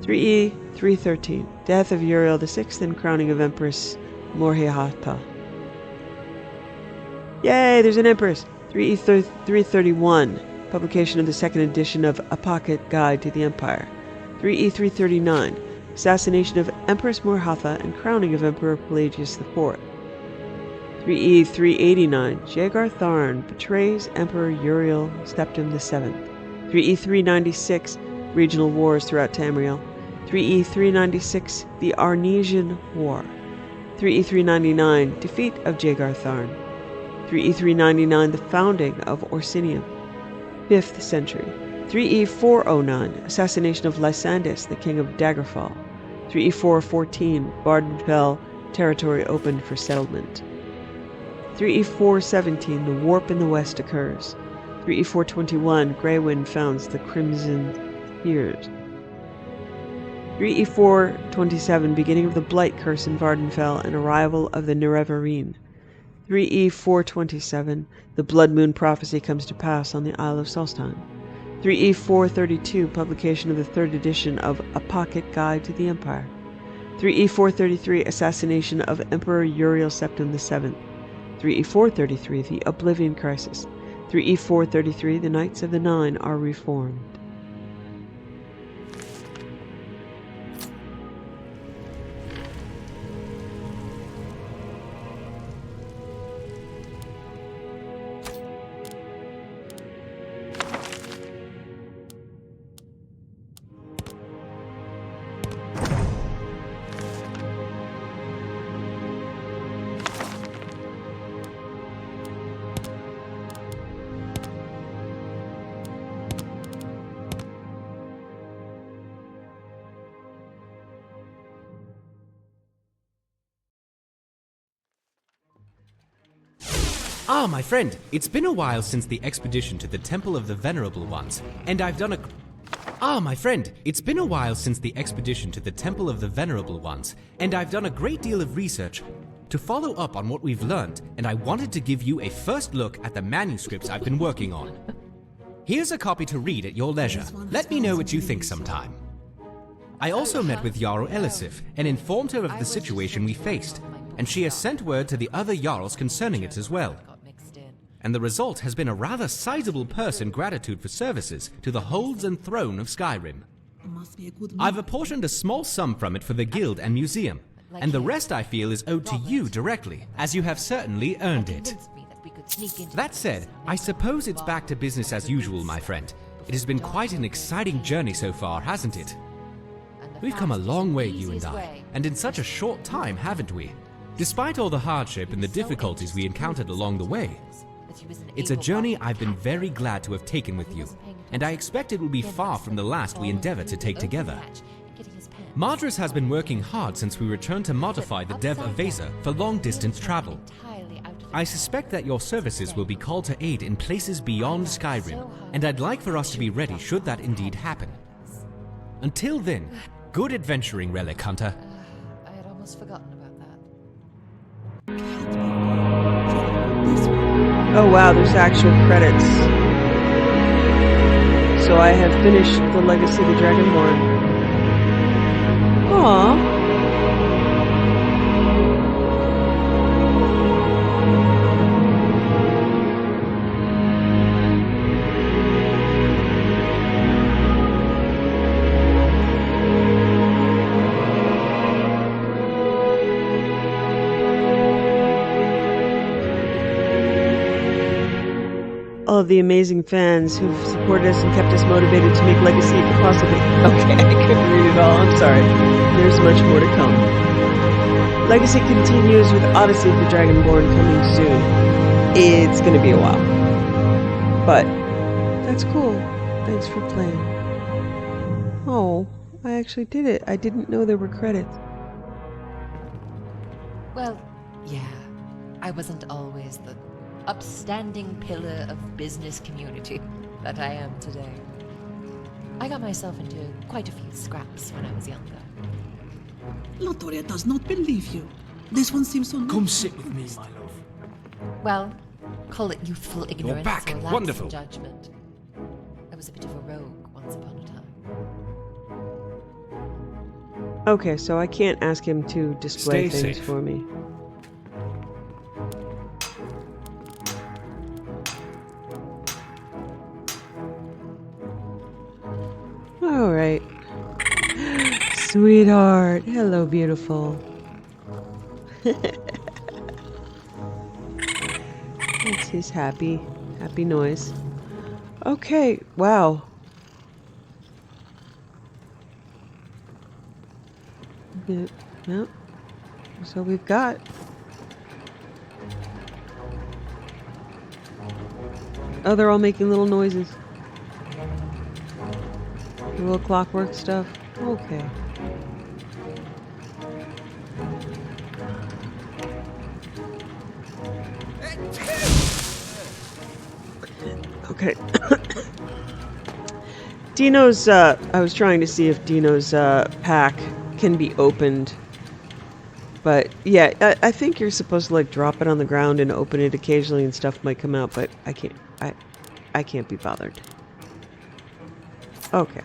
3E313, death of Uriel VI and crowning of Empress Morihata. Yay, there's an empress! 3E331, publication of the 2nd edition of A Pocket Guide to the Empire. 3E339, assassination of Empress Morhatha and crowning of Emperor Pelagius IV. 3E389, Jagar Tharn betrays Emperor Uriel Septim VII. 3E396, regional wars throughout Tamriel. 3E396, the Arnesian War. 3E399, defeat of Jagar Tharn. 3E399, the founding of Orsinium. 5th century. 3E409, assassination of Lysandus, the king of Daggerfall. 3E414, Vardenfell territory opened for settlement. 3E417, the warp in the west occurs. 3E421, Greywind founds the Crimson Spears. 3E427, beginning of the Blight curse in Vardenfell and arrival of the Nerevarine. 3E427, the Blood Moon prophecy comes to pass on the Isle of Solstheim. 3E432, publication of the 3rd edition of A Pocket Guide to the Empire. 3E433, assassination of Emperor Uriel Septim VII. 3E433, the Oblivion Crisis. 3E433, the Knights of the Nine are reformed. Ah, my friend, it's been a while since the expedition to the Temple of the Venerable Ones, and I've done a... Ah, my friend, it's been a while since the expedition to the Temple of the Venerable Ones, and I've done a great deal of research to follow up on what we've learned, and I wanted to give you a first look at the manuscripts I've been working on. Here's a copy to read at your leisure. Let me know what you think sometime. I also met with Jarl Elisif and informed her of the situation we faced, and she has sent word to the other Jarls concerning it as well. And the result has been a rather sizable purse in gratitude for services to the holds and throne of Skyrim. I've apportioned a small sum from it for the guild and museum, and the rest I feel is owed to you directly, as you have certainly earned it. That said, I suppose it's back to business as usual, my friend. It has been quite an exciting journey so far, hasn't it? We've come a long way, you and I, and in such a short time, haven't we? Despite all the hardship and the difficulties we encountered along the way, it's a journey I've been very glad to have taken with you, and I expect it will be far from the last we endeavor to take together. Madras has been working hard since we returned to modify the Dev Avesa for long-distance travel. I suspect that your services will be called to aid in places beyond Skyrim, and I'd like for us to be ready should that indeed happen. Until then, Good adventuring, Relic Hunter. I had almost forgotten about that. Oh wow, there's actual credits. So I have finished the Legacy of the Dragonborn. Aww. All of the amazing fans who've supported us and kept us motivated to make Legacy possibly. Okay, I couldn't read it all. I'm sorry. There's much more to come. Legacy continues with Odyssey of the Dragonborn coming soon. It's gonna be a while. But that's cool. Thanks for playing. Oh, I actually did it. I didn't know there were credits. Well, yeah. I wasn't always the upstanding pillar of business community that I am today. I got myself into quite a few scraps when I was younger. Latoria does not believe you. This one seems so... Come sit with me, my love. Well, call it youthful ignorance back. or lapse Wonderful. in judgment. I was a bit of a rogue once upon a time. Okay, so I can't ask him to display Stay things safe. for me. All right. Sweetheart. Hello, beautiful. That's his happy noise. Okay, wow. Yeah, yep. That's all we've got. Oh, they're all making little noises. Little clockwork stuff. Okay. Okay. Dino's, I was trying to see if Dino's, pack can be opened. But, yeah, I think you're supposed to, like, drop it on the ground and open it occasionally and stuff might come out, but I can't be bothered. Okay.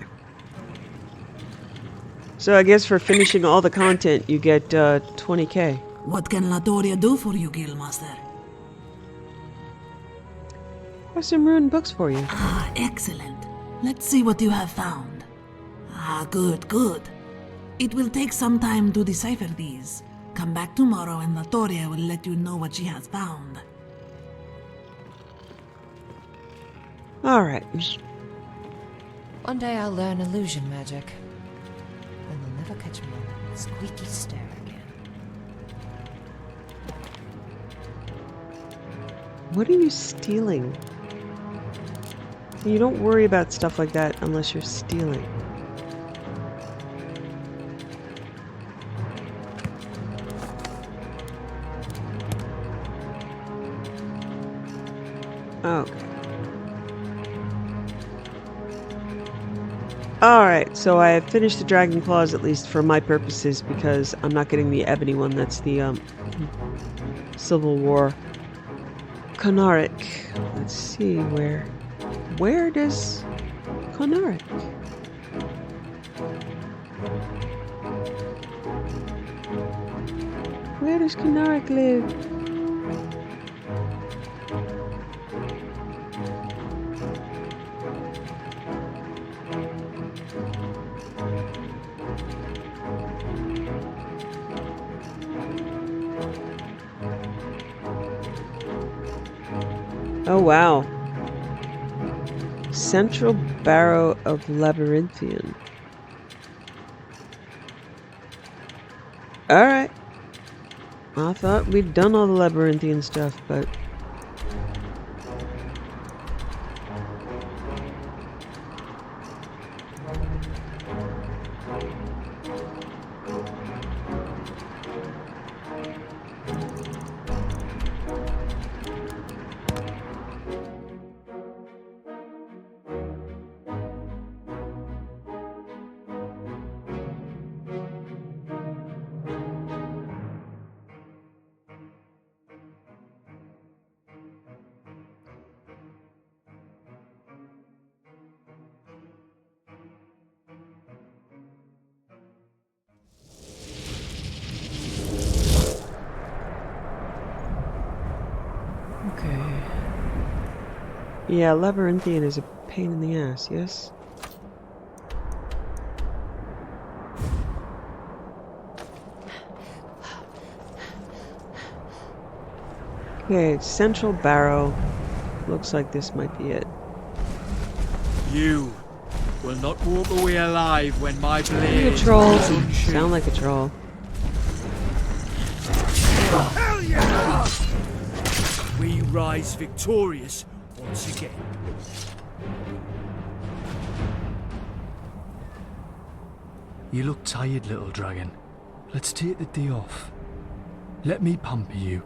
So I guess for finishing all the content, you get 20k. What can Latoria do for you, Guildmaster? Where's some ruined books for you? Ah, excellent. Let's see what you have found. Ah, good, good. It will take some time to decipher these. Come back tomorrow and Latoria will let you know what she has found. Alright. One day I'll learn illusion magic. And they'll never catch me on that squeaky stair again. What are you stealing? You don't worry about stuff like that unless you're stealing. Okay. Alright, so I have finished the Dragon Claws, at least for my purposes, because I'm not getting the ebony one. That's the, Civil War. Konaric. Let's see, where does Konaric? Where does Konaric live? Oh wow. Central Barrow of Labyrinthian. Alright. I thought we'd done all the Labyrinthian stuff, but... Yeah, labyrinthian is a pain in the ass, yes? Okay, central barrow. Looks like this might be it. You will not walk away alive when my blade You a troll. is unsheathed. Sound like a troll. Hell yeah! We rise victorious once again. You look tired, little dragon. Let's take the day off. Let me pamper you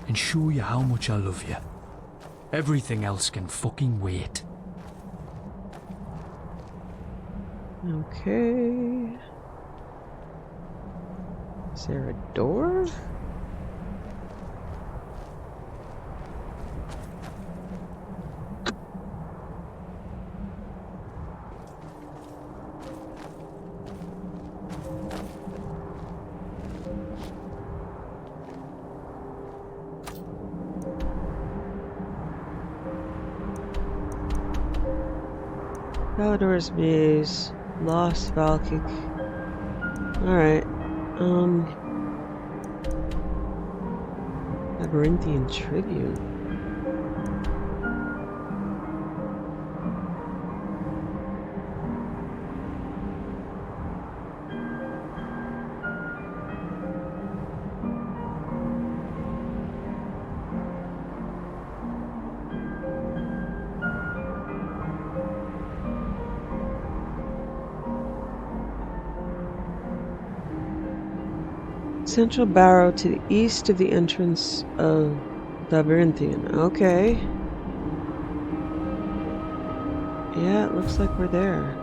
and show you how much I love you. Everything else can fucking wait. Okay. Is there a door? Valador's Maze. Lost Valkic. Alright. Labyrinthian Tribute. Central barrow to the east of the entrance of Labyrinthian. Okay. Yeah, it looks like we're there.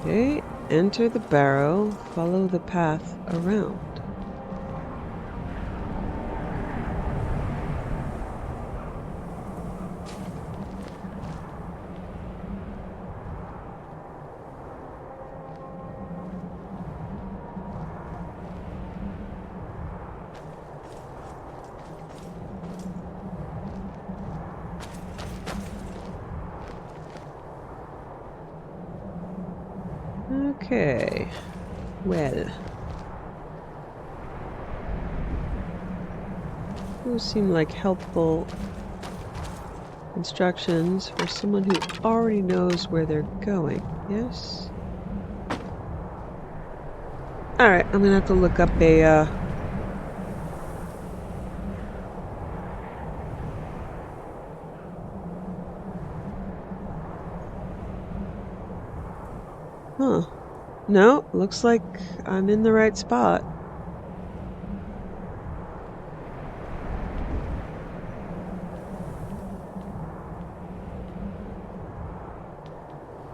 Okay, enter the barrow, follow the path around. Okay, well. Those seem like helpful instructions for someone who already knows where they're going, yes? Alright, I'm gonna have to look up a, Huh. No, looks like I'm in the right spot.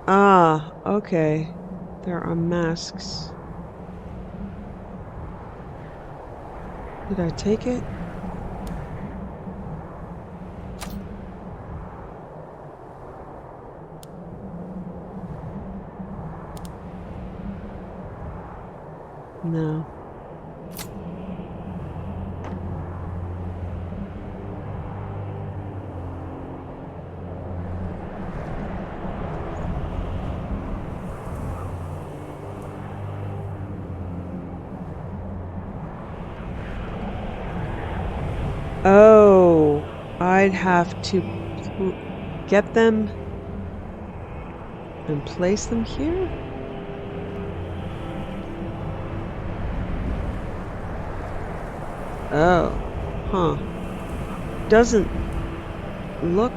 Ah, okay. There are masks. Did I take it? No. Oh, I'd have to get them and place them here? Oh, huh. Doesn't look...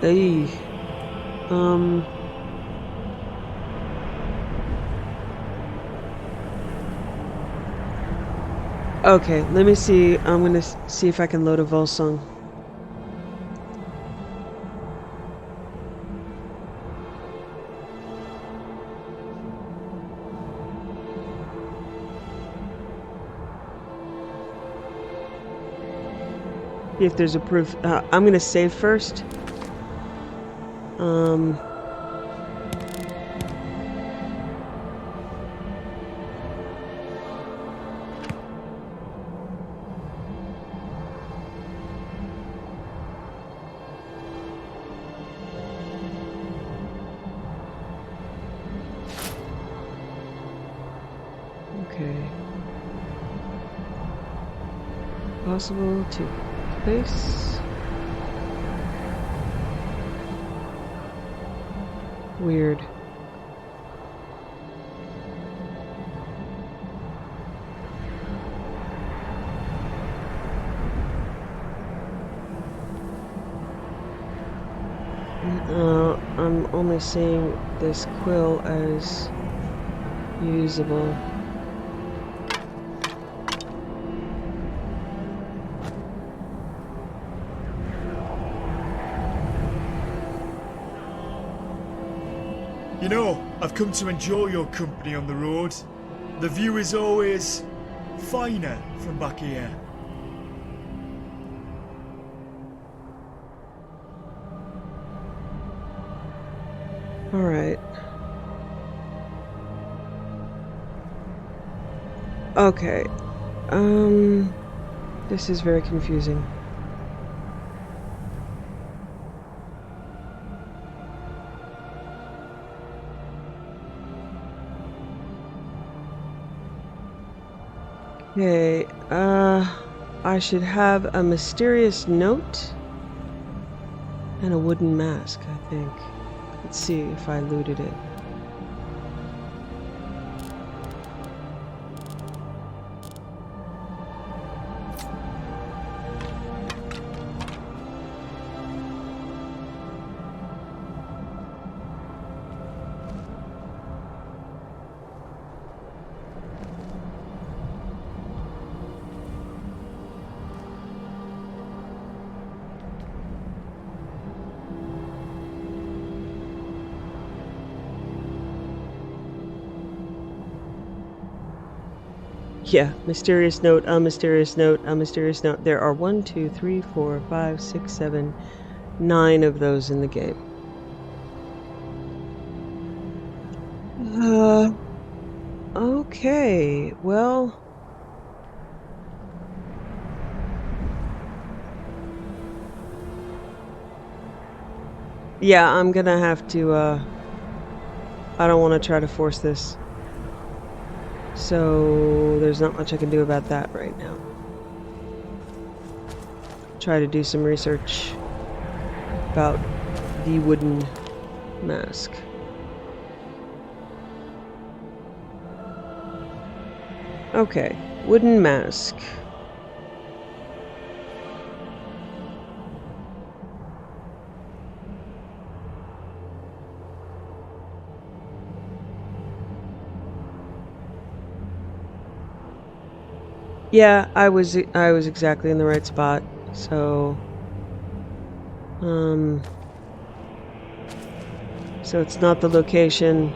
Eey. Okay, let me see. I'm gonna see if I can load a Volsung. See if there's a proof. I'm gonna save first. Okay. Possible to place. Weird. I'm only seeing this quill as usable. You know, I've come to enjoy your company on the road. The view is always finer from back here. All right. Okay. This is very confusing. Okay, I should have a mysterious note and a wooden mask, I think. Let's see if I looted it. Yeah, mysterious note, a mysterious note, a mysterious note. There are 1, 2, 3, 4, 5, 6, 7, 9 of those in the game. Okay, well. Yeah, I'm gonna have to, I don't want to try to force this. So, there's not much I can do about that right now. Try to do some research about the wooden mask. Okay, wooden mask. Yeah, I was exactly in the right spot. So so it's not the location.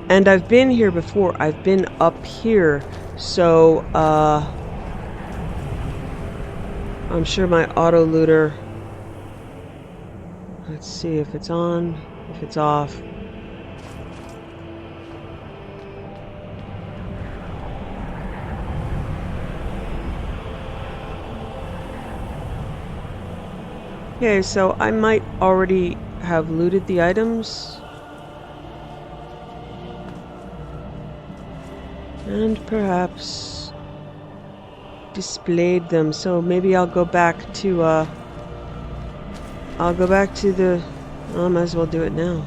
And I've been here before. I've been up here. So I'm sure my auto looter. Let's see if it's on, if it's off. Okay, so I might already have looted the items. And perhaps displayed them. So maybe I'll go back to the I might as well do it now.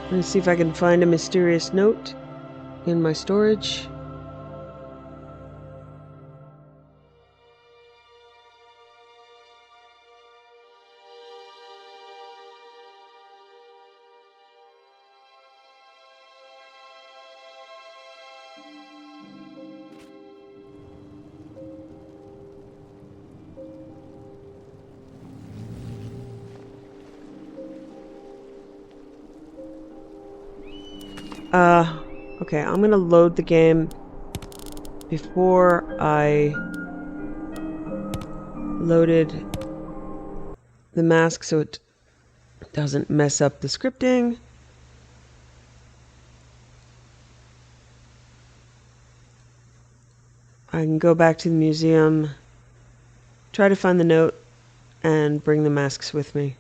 Let me see if I can find a mysterious note in my storage. Okay, I'm gonna load the game before I loaded the mask so it doesn't mess up the scripting. I can go back to the museum, try to find the note, and bring the masks with me.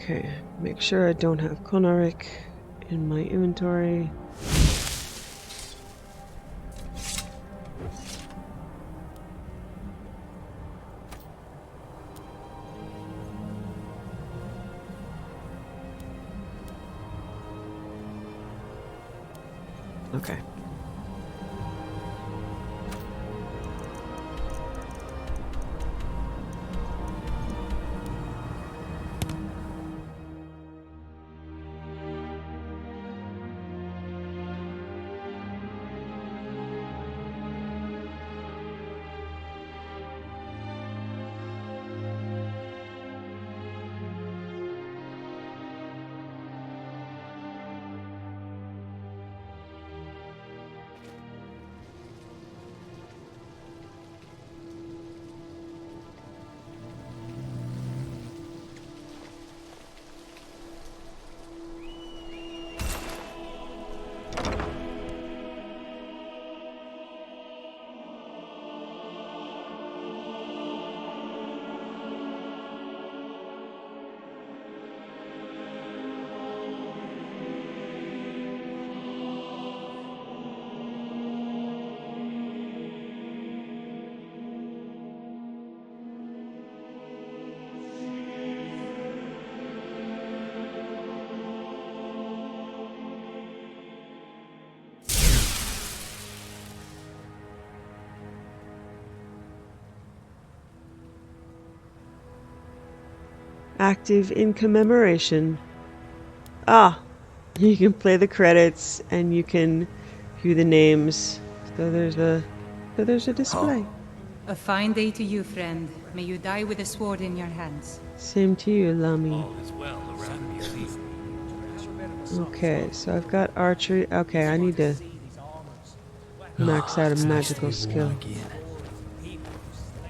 Okay, make sure I don't have Konarek in my inventory. Okay. Active in commemoration. Ah, you can play the credits and you can view the names. So there's a display. A fine day to you, friend. May you die with a sword in your hands. Same to you, Lamy. Okay, so I've got archery. Okay, I need to max out a magical skill.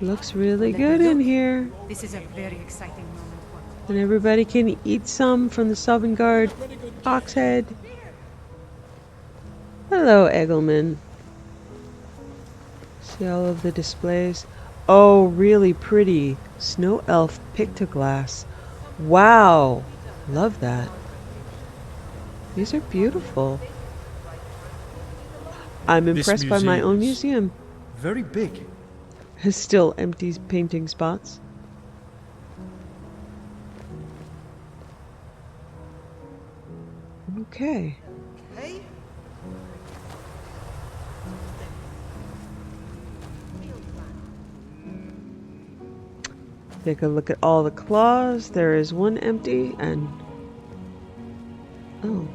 Looks really good in here. This is a very exciting moment. And everybody can eat some from the Sovngarde ox head. Hello, Egelman. See all of the displays. Oh, really pretty. Snow elf pictoglass. Wow. Love that. These are beautiful. I'm impressed by my own museum. Very big. Has still empty painting spots. Okay. take a look at all the claws. There is one empty and... Oh.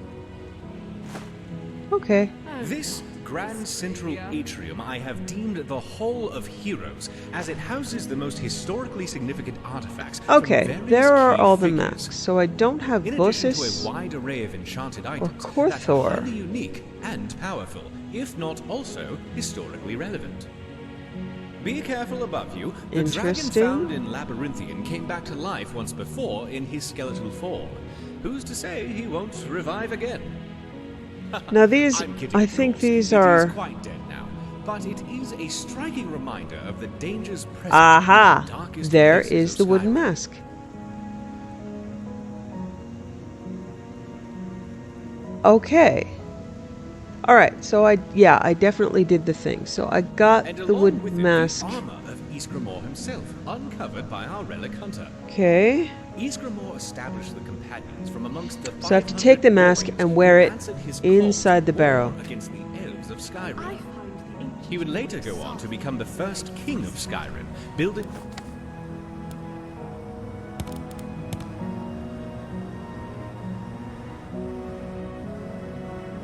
Okay. This grand central atrium I have deemed the Hall of Heroes, as it houses the most historically significant artifacts. Okay, there are all the masks. So I don't have in addition to Bossis a wide array of enchanted or items that are Korthor. highly unique and powerful, if not also historically relevant. Be careful above you. The dragon Interesting. found in Labyrinthian came back to life once before in his skeletal form. Who's to say he won't revive again? Now these, I'm kidding, I of think course. these It are... is quite dead now, but it is a striking reminder of the dangers present in the Aha! darkest There places is of the wooden Skyrim. mask. Okay. Alright, so I definitely did the thing. So I got And the along wooden with it, mask. the armor of Ysgramor himself, uncovered by our relic hunter. Okay. Ysgramor established the companions from amongst the So I have to take the mask and wear it inside the barrel. against the elves of Skyrim. He would later go on to become the first king of Skyrim, building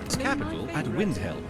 its capital at Windhelm.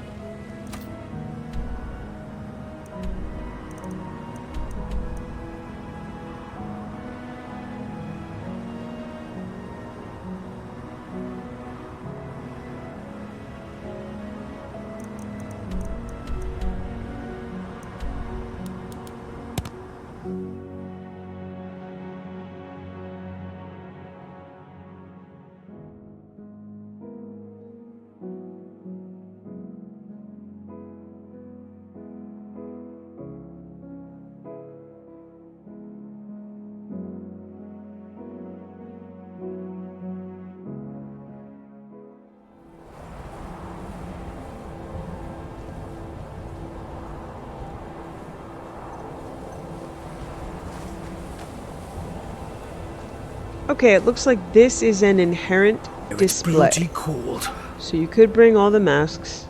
Okay, it looks like this is an inherent display. Bloody cold. So you could bring all the masks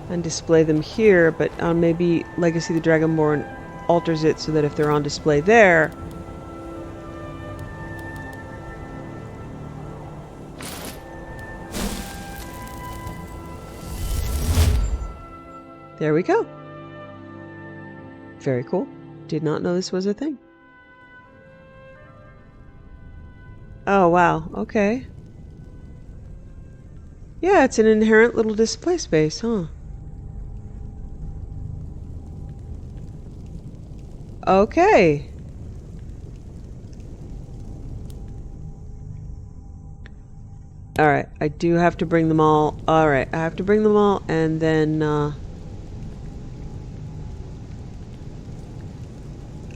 and display them here, but maybe Legacy the Dragonborn alters it so that if they're on display there... There we go. Very cool. Did not know this was a thing. Oh, wow. Okay. Yeah, it's an inherent little display space, huh? Okay. Alright, I do have to bring them all. Alright, I have to bring them all and then,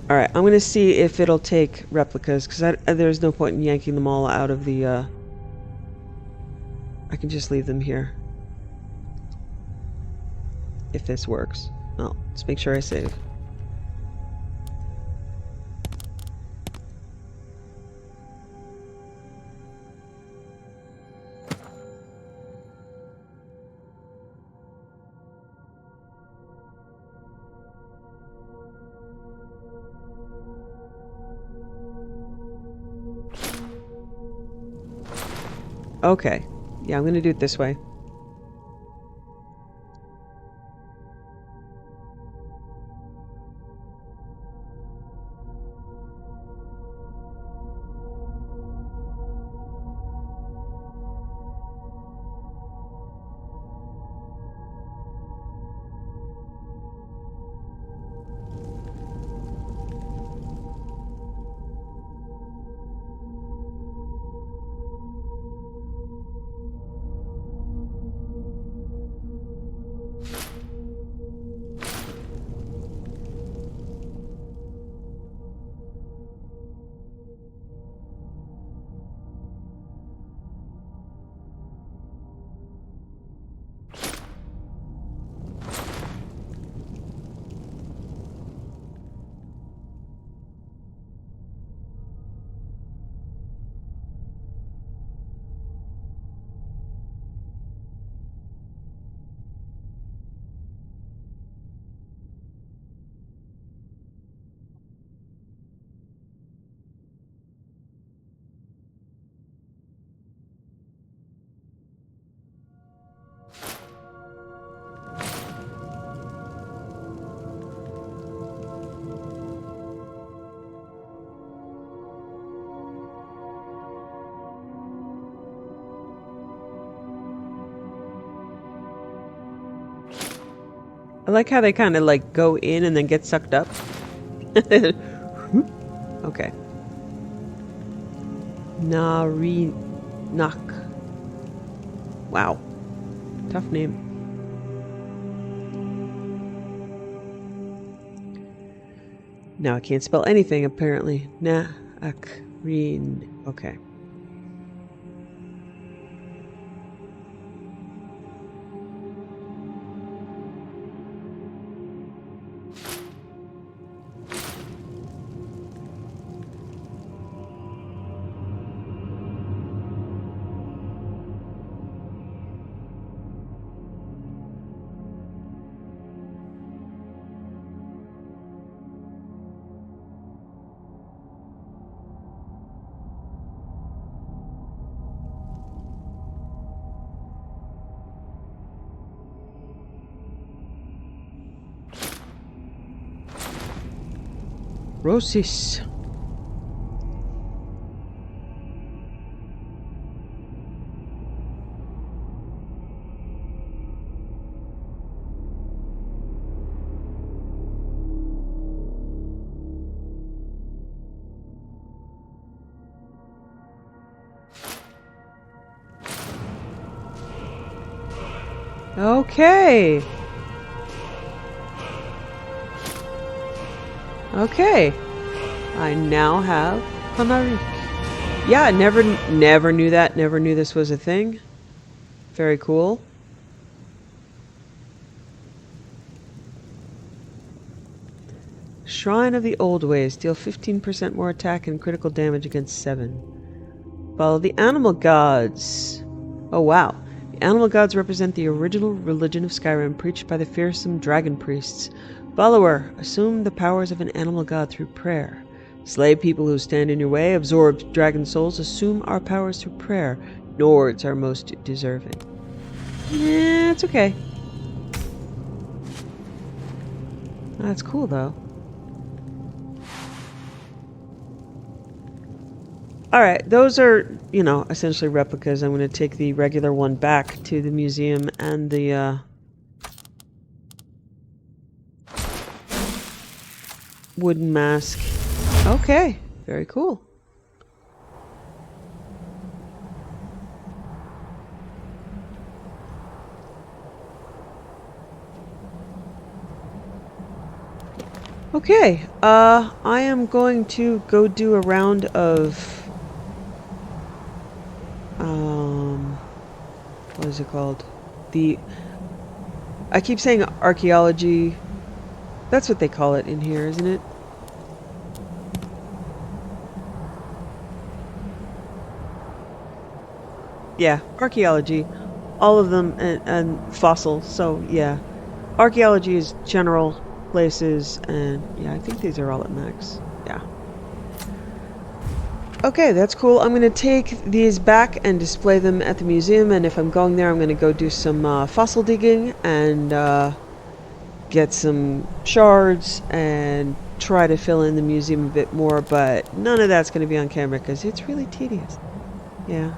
Alright, I'm gonna see if it'll take replicas, because there's no point in yanking them all out of the, I can just leave them here. If this works. Oh, let's make sure I save. Okay. Yeah, I'm gonna do it this way. I like how they kind of like go in and then get sucked up. Okay. Nak. Wow. Tough name. Now I can't spell anything apparently. Okay. Rosis. Okay. Okay. I now have Panarik. Yeah, never knew that. Never knew this was a thing. Very cool. Shrine of the Old Ways. Deal 15% more attack and critical damage against 7. Follow the animal gods. Oh wow. The animal gods represent the original religion of Skyrim preached by the fearsome dragon priests. Follower, assume the powers of an animal god through prayer. Slay people who stand in your way, absorb dragon souls, assume our powers through prayer. Nords are most deserving. It's okay. That's cool though. Alright, those are, you know, essentially replicas. I'm going to take the regular one back to the museum and the, wooden mask. Okay, very cool. Okay, I am going to go do a round of what is it called? I keep saying archaeology. That's what they call it in here, isn't it? Yeah, archaeology. All of them, and fossil, so yeah. Archaeology is general places, and yeah, I think these are all at max. Yeah. Okay, that's cool. I'm going to take these back and display them at the museum, and if I'm going there, I'm going to go do some fossil digging and get some shards and try to fill in the museum a bit more, but none of that's going to be on camera because it's really tedious. Yeah.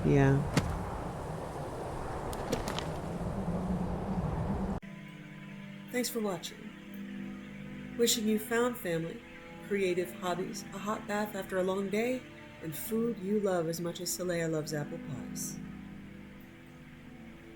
Yeah. Thanks for watching. Wishing you found family, creative hobbies, a hot bath after a long day, and food you love as much as Saleya loves apple pies.